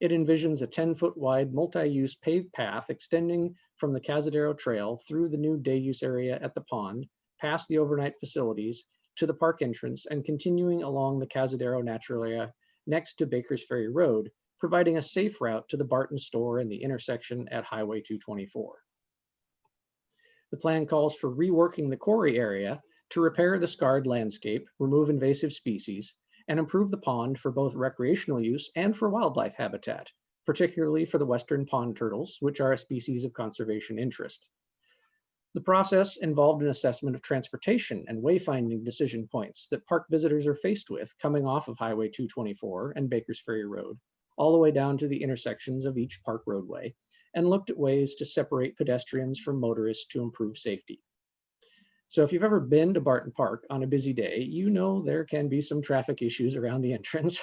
It envisions a 10-foot wide multi-use paved path extending from the Cazadero Trail through the new day use area at the pond, past the overnight facilities, to the park entrance, and continuing along the Cazadero Natural Area next to Bakers Ferry Road, providing a safe route to the Barton store and the intersection at Highway 224. The plan calls for reworking the quarry area to repair the scarred landscape, remove invasive species, and improve the pond for both recreational use and for wildlife habitat, particularly for the western pond turtles, which are a species of conservation interest. The process involved an assessment of transportation and wayfinding decision points that park visitors are faced with coming off of Highway 224 and Bakers Ferry Road, all the way down to the intersections of each park roadway, and looked at ways to separate pedestrians from motorists to improve safety. So if you've ever been to Barton Park on a busy day, you know there can be some traffic issues around the entrance.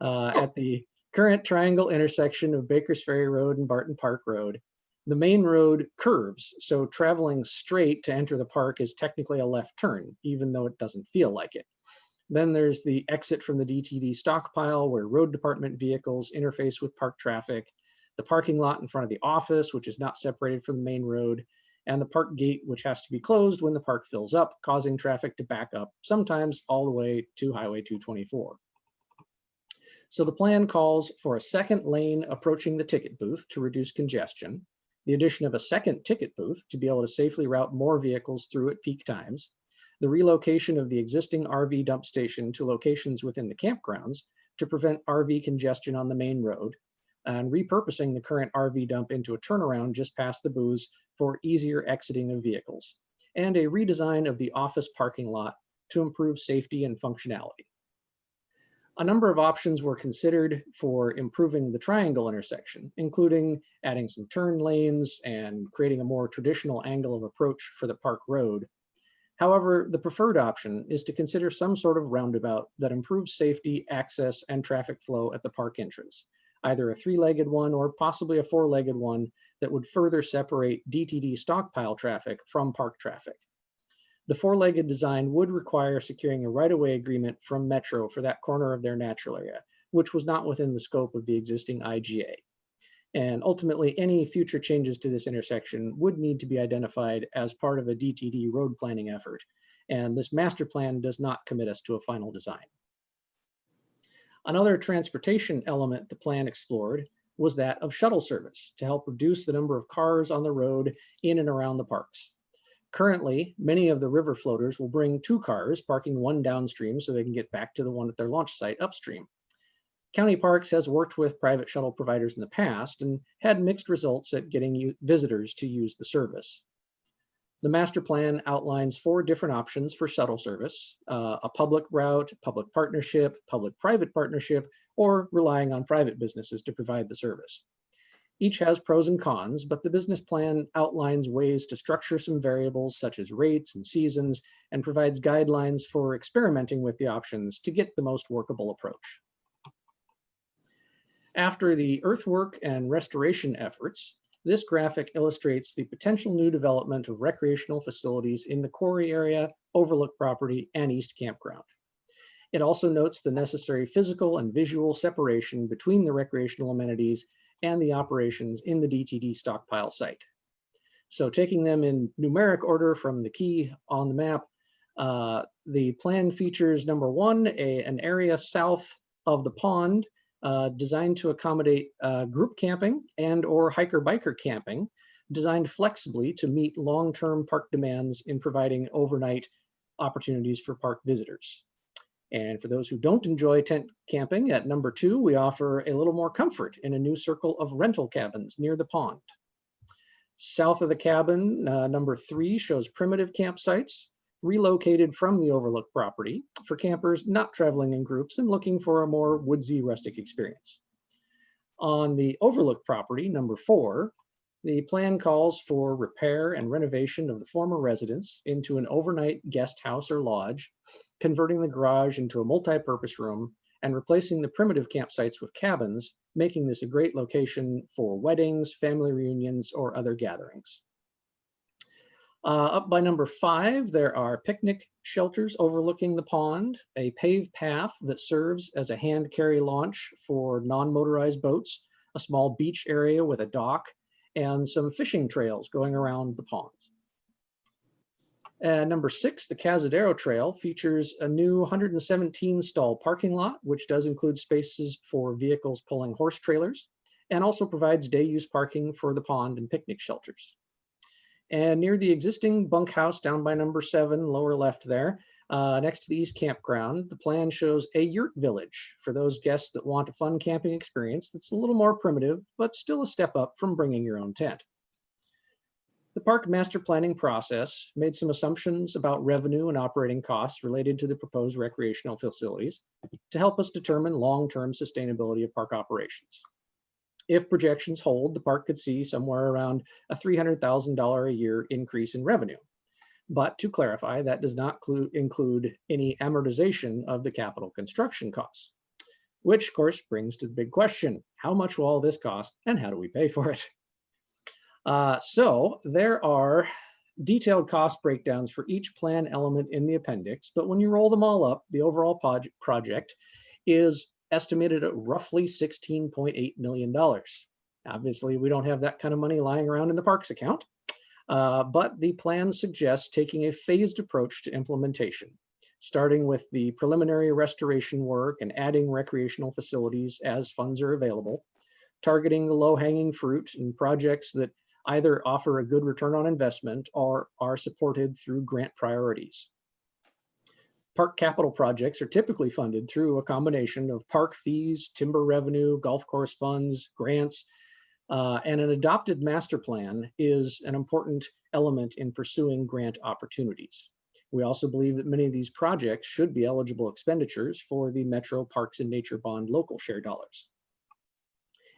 At the current triangle intersection of Bakers Ferry Road and Barton Park Road, the main road curves, so traveling straight to enter the park is technically a left turn, even though it doesn't feel like it. Then there's the exit from the DTD stockpile where road department vehicles interface with park traffic, the parking lot in front of the office, which is not separated from the main road, and the park gate, which has to be closed when the park fills up, causing traffic to back up, sometimes all the way to Highway 224. So the plan calls for a second lane approaching the ticket booth to reduce congestion, the addition of a second ticket booth to be able to safely route more vehicles through at peak times, the relocation of the existing RV dump station to locations within the campgrounds to prevent RV congestion on the main road, and repurposing the current RV dump into a turnaround just past the booths for easier exiting of vehicles, and a redesign of the office parking lot to improve safety and functionality. A number of options were considered for improving the triangle intersection, including adding some turn lanes and creating a more traditional angle of approach for the park road. However, the preferred option is to consider some sort of roundabout that improves safety, access, and traffic flow at the park entrance, either a three-legged one or possibly a four-legged one that would further separate DTD stockpile traffic from park traffic. The four-legged design would require securing a right-of-way agreement from Metro for that corner of their natural area, which was not within the scope of the existing IGA. And ultimately, any future changes to this intersection would need to be identified as part of a DTD road planning effort. And this master plan does not commit us to a final design. Another transportation element the plan explored was that of shuttle service to help reduce the number of cars on the road in and around the parks. Currently, many of the river floaters will bring two cars, parking one downstream so they can get back to the one at their launch site upstream. County Parks has worked with private shuttle providers in the past and had mixed results at getting visitors to use the service. The master plan outlines 4 different options for shuttle service: a public route, public partnership, public-private partnership, or relying on private businesses to provide the service. Each has pros and cons, but the business plan outlines ways to structure some variables such as rates and seasons, and provides guidelines for experimenting with the options to get the most workable approach. After the earthwork and restoration efforts, this graphic illustrates the potential new development of recreational facilities in the quarry area, Overlook property, and East Campground. It also notes the necessary physical and visual separation between the recreational amenities and the operations in the DTD stockpile site. So taking them in numeric order from the key on the map, the plan features number 1, an area south of the pond designed to accommodate group camping and or hiker-biker camping, designed flexibly to meet long-term park demands in providing overnight opportunities for park visitors. And for those who don't enjoy tent camping, at number 2, we offer a little more comfort in a new circle of rental cabins near the pond. South of the cabin, number 3 shows primitive campsites relocated from the Overlook property for campers not traveling in groups and looking for a more woodsy, rustic experience. On the Overlook property, number 4, the plan calls for repair and renovation of the former residence into an overnight guest house or lodge, converting the garage into a multi-purpose room, and replacing the primitive campsites with cabins, making this a great location for weddings, family reunions, or other gatherings. Up by number 5, there are picnic shelters overlooking the pond, a paved path that serves as a hand carry launch for non-motorized boats, a small beach area with a dock, and some fishing trails going around the ponds. Number 6, the Cazadero Trail features a new 117 stall parking lot, which does include spaces for vehicles pulling horse trailers, and also provides day use parking for the pond and picnic shelters. And near the existing bunkhouse down by number 7, lower left there, next to the East Campground, the plan shows a yurt village for those guests that want a fun camping experience that's a little more primitive, but still a step up from bringing your own tent. The park master planning process made some assumptions about revenue and operating costs related to the proposed recreational facilities to help us determine long-term sustainability of park operations. If projections hold, the park could see somewhere around a $300,000 a year increase in revenue. But to clarify, that does not include any amortization of the capital construction costs, which of course brings to the big question: how much will all this cost and how do we pay for it? So there are detailed cost breakdowns for each plan element in the appendix, but when you roll them all up, the overall project is estimated at roughly $16.8 million. Obviously, we don't have that kind of money lying around in the parks account, but the plan suggests taking a phased approach to implementation, starting with the preliminary restoration work and adding recreational facilities as funds are available, targeting the low-hanging fruit and projects that either offer a good return on investment or are supported through grant priorities. Park capital projects are typically funded through a combination of park fees, timber revenue, golf course funds, grants, and an adopted master plan is an important element in pursuing grant opportunities. We also believe that many of these projects should be eligible expenditures for the Metro Parks and Nature Bond local share dollars.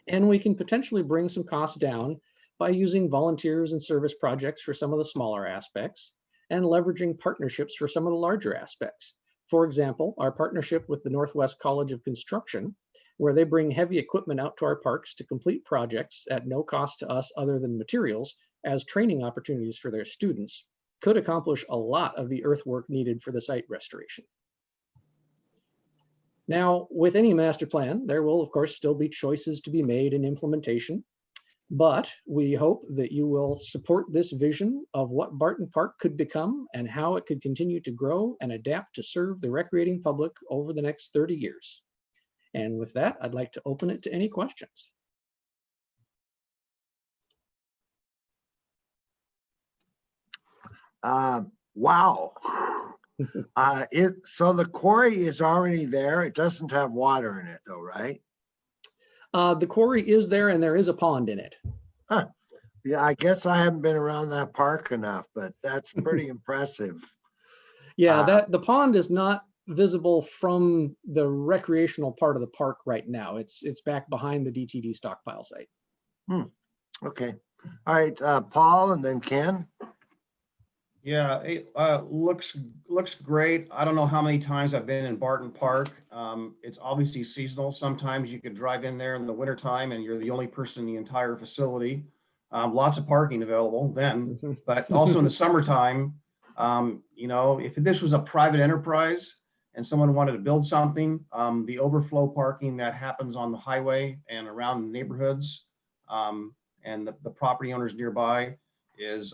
And we can potentially bring some costs down by using volunteers and service projects for some of the smaller aspects and leveraging partnerships for some of the larger aspects. For example, our partnership with the Northwest College of Construction, where they bring heavy equipment out to our parks to complete projects at no cost to us other than materials as training opportunities for their students, could accomplish a lot of the earthwork needed for the site restoration. Now, with any master plan, there will of course still be choices to be made in implementation, but we hope that you will support this vision of what Barton Park could become and how it could continue to grow and adapt to serve the recreating public over the next 30 years. And with that, I'd like to open it to any questions. Wow. So the quarry is already there. It doesn't have water in it though, right? The quarry is there and there is a pond in it. Huh. Yeah, I guess I haven't been around that park enough, but that's pretty impressive. Yeah, the pond is not visible from the recreational part of the park right now. It's back behind the DTD stockpile site. Okay. All right, Paul and then Ken. Yeah, it looks great. I don't know how many times I've been in Barton Park. It's obviously seasonal. Sometimes you could drive in there in the wintertime and you're the only person in the entire facility. Lots of parking available then, but also in the summertime, you know, if this was a private enterprise and someone wanted to build something, the overflow parking that happens on the highway and around neighborhoods and the property owners nearby is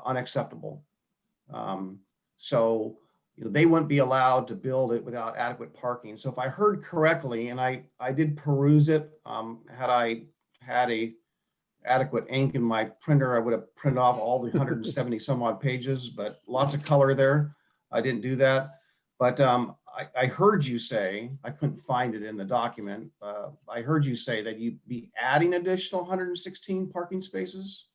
unacceptable. So you know, they wouldn't be allowed to build it without adequate parking. So if I heard correctly, and I did peruse it, had I had a adequate ink in my printer, I would have printed off all the 170 some odd pages, but lots of color there. I didn't do that. But I heard you say, I couldn't find it in the document. I heard you say that you'd be adding additional 116 parking spaces.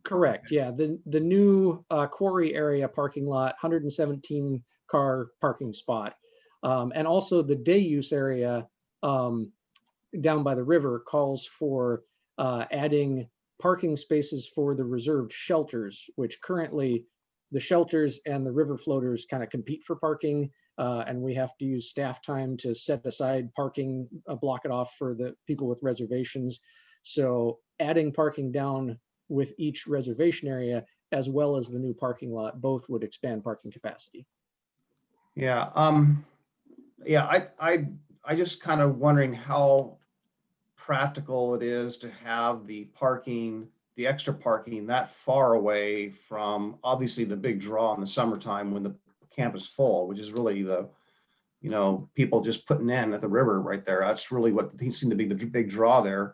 Correct. Yeah, the new quarry area parking lot, 117 car parking spot, and also the day use area down by the river calls for adding parking spaces for the reserved shelters, which currently the shelters and the river floaters kind of compete for parking, and we have to use staff time to set aside parking, block it off for the people with reservations. So adding parking down with each reservation area, as well as the new parking lot, both would expand parking capacity. Yeah, yeah, I just kind of wondering how practical it is to have the parking, the extra parking that far away from obviously the big draw in the summertime when the camp is full, which is really the, you know, people just putting in at the river right there. That's really what seems to be the big draw there.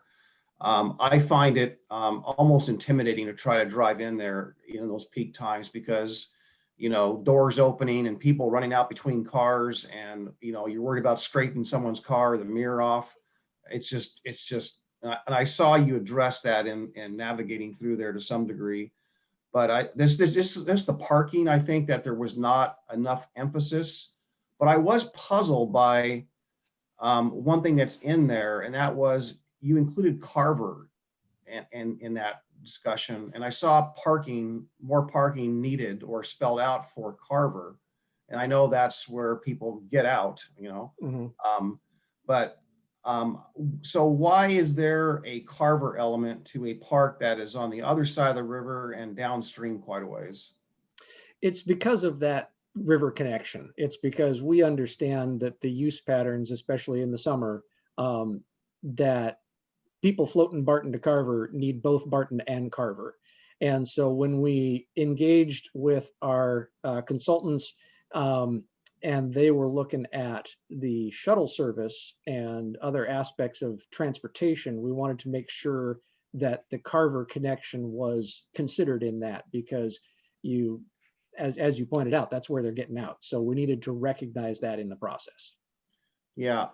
I find it almost intimidating to try to drive in there in those peak times because, you know, doors opening and people running out between cars and, you know, you're worried about scraping someone's car, the mirror off. It's just, and I saw you address that in navigating through there to some degree. But this the parking, I think that there was not enough emphasis, but I was puzzled by one thing that's in there, and that was you included Carver and in that discussion, and I saw more parking needed or spelled out for Carver, and I know that's where people get out, you know. Mm-hmm. But So why is there a Carver element to a park that is on the other side of the river and downstream quite a ways? It's because of that river connection. It's because we understand that the use patterns, especially in the summer, that people floating Barton to Carver need both Barton and Carver. And so when we engaged with our consultants, and they were looking at the shuttle service and other aspects of transportation, we wanted to make sure that the Carver connection was considered in that, because you, as you pointed out, that's where they're getting out. So we needed to recognize that in the process. Yeah.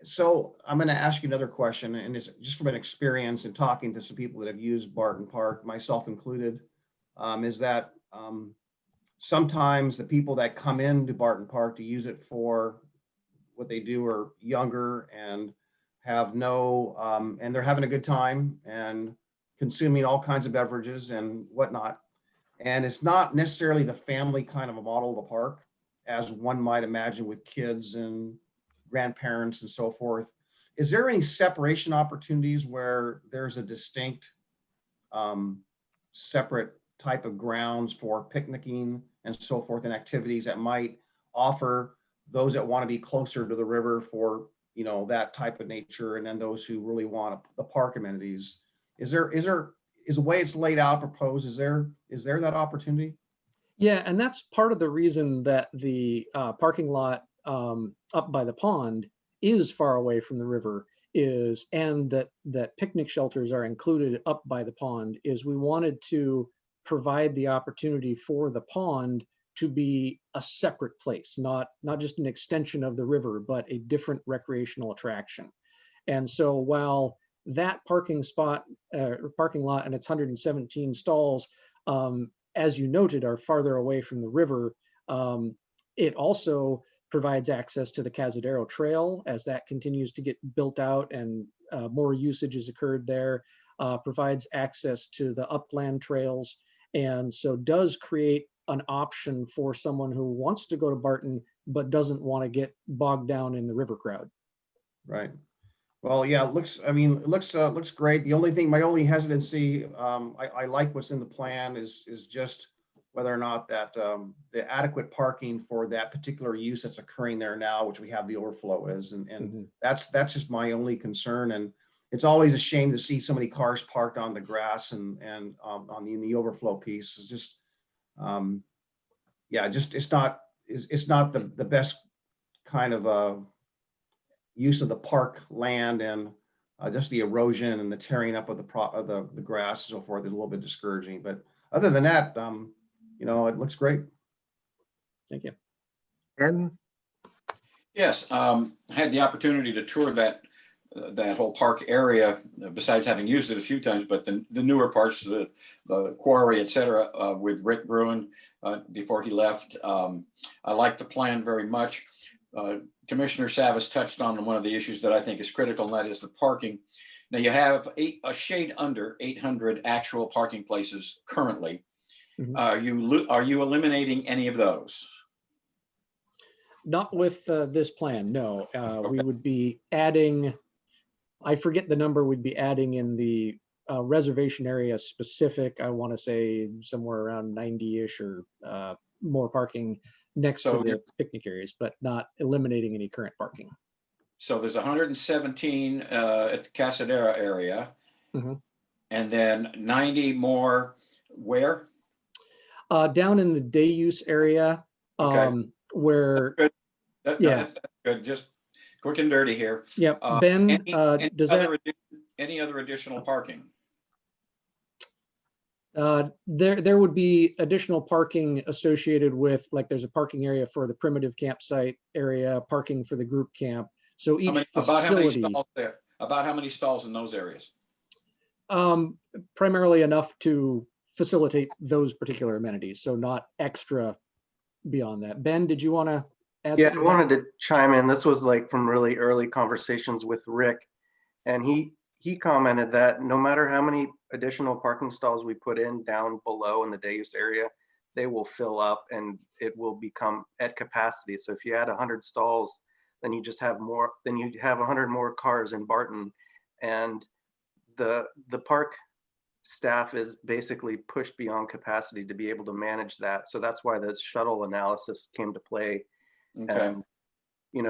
So I'm going to ask you another question, and it's just from an experience and talking to some people that have used Barton Park, myself included, is that sometimes the people that come into Barton Park to use it for what they do are younger and have no, and they're having a good time and consuming all kinds of beverages and whatnot. And it's not necessarily the family kind of a model of the park, as one might imagine with kids and grandparents and so forth. Is there any separation opportunities where there's a distinct separate type of grounds for picnicking and so forth, and activities that might offer those that want to be closer to the river for, you know, that type of nature, and then those who really want the park amenities? Is the way it's laid out, proposed, is there that opportunity? Yeah, and that's part of the reason that the parking lot up by the pond is far away from the river, is, and that picnic shelters are included up by the pond, is we wanted to provide the opportunity for the pond to be a separate place, not just an extension of the river, but a different recreational attraction. And so while that parking spot or parking lot and its 117 stalls, as you noted, are farther away from the river, it also provides access to the Cazadero Trail as that continues to get built out and more usage has occurred there, provides access to the upland trails, and so does create an option for someone who wants to go to Barton but doesn't want to get bogged down in the river crowd. Right. Well, yeah, it looks great. The only thing, my only hesitancy, I like what's in the plan is just whether or not that the adequate parking for that particular use that's occurring there now, which we have the overflow is, and that's just my only concern. And it's always a shame to see so many cars parked on the grass and in the overflow piece. It's just, yeah, just it's not the best kind of use of the park land, and just the erosion and the tearing up of the grass and so forth is a little bit discouraging. But other than that, you know, it looks great. Thank you. And Yes, I had the opportunity to tour that whole park area, besides having used it a few times, but the newer parts, the quarry, et cetera, with Rick Bruin before he left. I like the plan very much. Commissioner Savas touched on one of the issues that I think is critical, and that is the parking. Now you have a shade under 800 actual parking places currently. Mm-hmm. Are you eliminating any of those? Not with this plan, no. We would be adding, I forget the number we'd be adding in the reservation area specific. I want to say somewhere around 90-ish or more parking next to the picnic areas, but not eliminating any current parking. So there's 117 at the Cazadero area, and then 90 more where? Down in the day use area, where, That's good. Just quick and dirty here. Yeah, Ben, any other additional parking? There would be additional parking associated with, like, there's a parking area for the primitive campsite area, parking for the group camp. So each facility. About how many stalls in those areas? Primarily enough to facilitate those particular amenities, so not extra beyond that. Ben, did you want to add? Yeah, I wanted to chime in. This was like from really early conversations with Rick, and he commented that no matter how many additional parking stalls we put in down below in the day use area, they will fill up and it will become at capacity. So if you add 100 stalls, then you just have more, then you have 100 more cars in Barton. And the park staff is basically pushed beyond capacity to be able to manage that. So that's why the shuttle analysis came to play. Okay. And,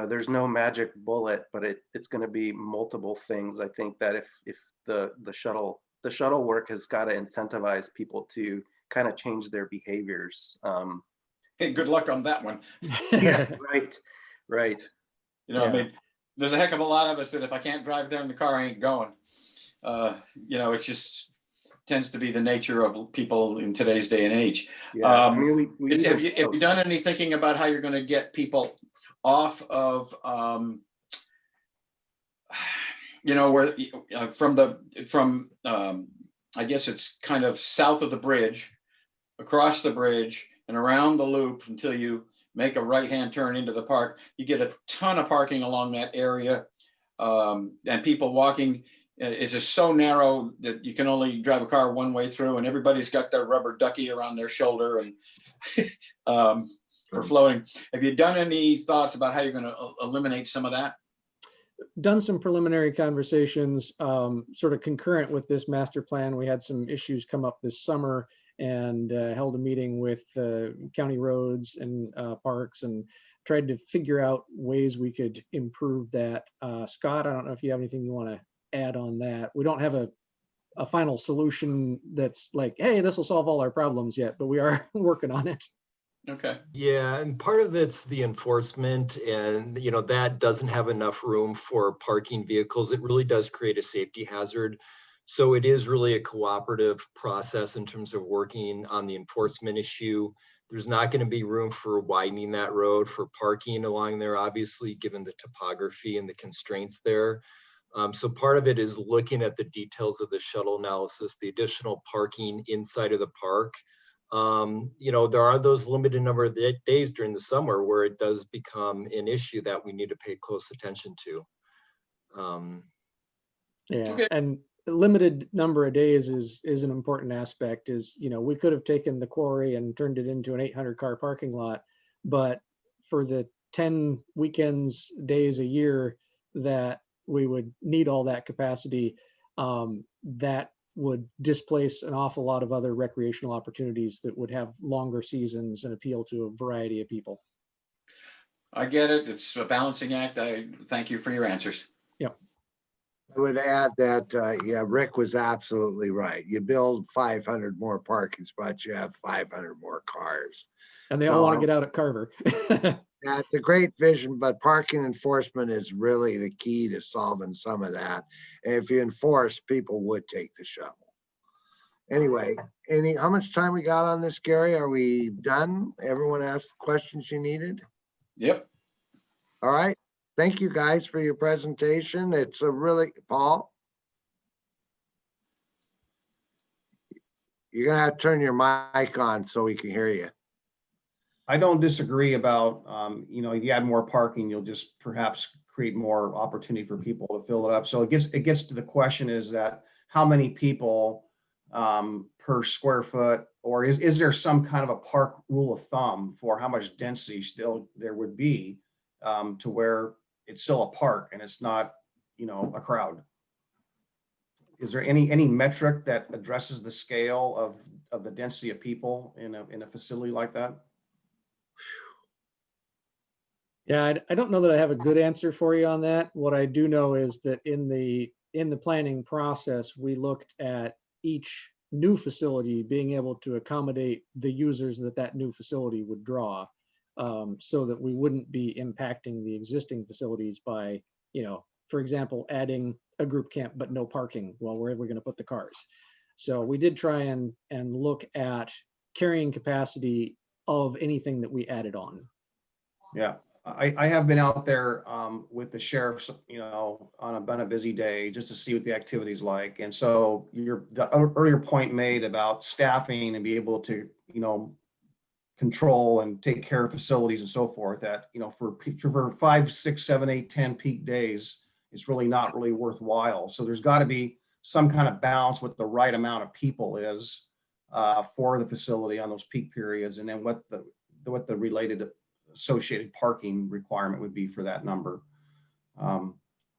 there's no magic bullet, but it's going to be multiple things. I think that if the shuttle work has got to incentivize people to kind of change their behaviors. Hey, good luck on that one. Yeah, right. I mean, there's a heck of a lot of us that if I can't drive there in the car, I ain't going. It's just tends to be the nature of people in today's day and age. Yeah, have you done any thinking about how you're going to get people off of, where from I guess it's kind of south of the bridge, across the bridge and around the loop until you make a right-hand turn into the park. You get a ton of parking along that area, and people walking. It's just so narrow that you can only drive a car one way through, and everybody's got their rubber ducky around their shoulder and for floating. Have you done any thoughts about how you're going to eliminate some of that? Done some preliminary conversations, sort of concurrent with this master plan. We had some issues come up this summer and held a meeting with county roads and parks and tried to figure out ways we could improve that. Scott, I don't know if you have anything you want to add on that. We don't have a final solution that's like, hey, this will solve all our problems yet, but we are working on it. Okay. Yeah, and part of it's the enforcement, and that doesn't have enough room for parking vehicles. It really does create a safety hazard. So it is really a cooperative process in terms of working on the enforcement issue. There's not going to be room for widening that road for parking along there, obviously, given the topography and the constraints there. So part of it is looking at the details of the shuttle analysis, the additional parking inside of the park. There are those limited number of days during the summer where it does become an issue that we need to pay close attention to. Okay. And limited number of days is an important aspect. We could have taken the quarry and turned it into an 800 car parking lot, but for the 10 weekends, days a year that we would need all that capacity, that would displace an awful lot of other recreational opportunities that would have longer seasons and appeal to a variety of people. I get it. It's a balancing act. I thank you for your answers. Yep. I would add that, Rick was absolutely right. You build 500 more parking spots, you have 500 more cars. And they all want to get out at Carver. Yeah, it's a great vision, but parking enforcement is really the key to solving some of that. And if you enforce, people would take the shuttle. Anyway, how much time we got on this, Gary? Are we done? Everyone asked the questions you needed? Yep. All right. Thank you guys for your presentation. It's a really, Paul? You're gonna have to turn your mic on so we can hear you. I don't disagree about, if you add more parking, you'll just perhaps create more opportunity for people to fill it up. So it gets to the question is that how many people per square foot, or is there some kind of a park rule of thumb for how much density still there would be to where it's still a park and it's not, a crowd? Is there any metric that addresses the scale of the density of people in a facility like that? Yeah, I don't know that I have a good answer for you on that. What I do know is that in the planning process, we looked at each new facility being able to accommodate the users that new facility would draw, so that we wouldn't be impacting the existing facilities by, for example, adding a group camp but no parking. Well, where are we going to put the cars? So we did try and look at carrying capacity of anything that we added on. Yeah. I have been out there with the sheriffs, on a busy day just to see what the activity is like. And so the earlier point made about staffing and be able to, control and take care of facilities and so forth, that, for 5, 6, 7, 8, 10 peak days, it's really not really worthwhile. So there's got to be some kind of balance with the right amount of people is for the facility on those peak periods, and then what the related associated parking requirement would be for that number.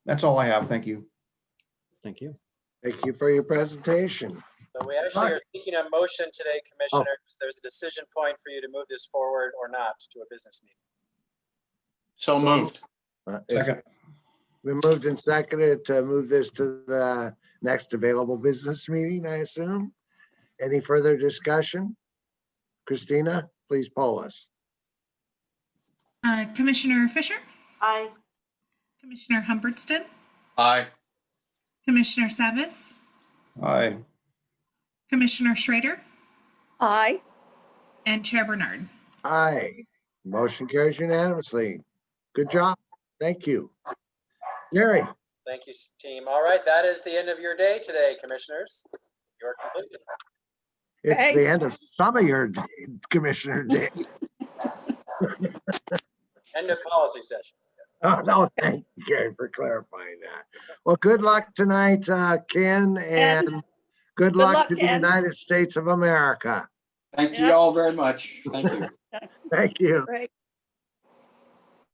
That's all I have. Thank you. Thank you. Thank you for your presentation. So we actually are seeking a motion today, Commissioners. There's a decision point for you to move this forward or not to a business meeting. So moved. Second. We moved and seconded to move this to the next available business meeting, I assume. Any further discussion? Christina, please poll us. Commissioner Fisher, Aye. Commissioner Humbertston, Aye. Commissioner Savis, Aye. Commissioner Schrader, Aye. and Chair Bernard. Aye. Motion carries unanimously. Good job. Thank you. Gary, Thank you, team. All right, that is the end of your day today, Commissioners. You're completed. it's Hey. the end of some of your Commissioner day. End of policy sessions. Oh, no, thank you, Gary, for clarifying that. Well, good luck tonight, Ken, and good luck luck, to the Ken. United States of America. Thank you Yep. all very much. Thank you. Thank you. Right.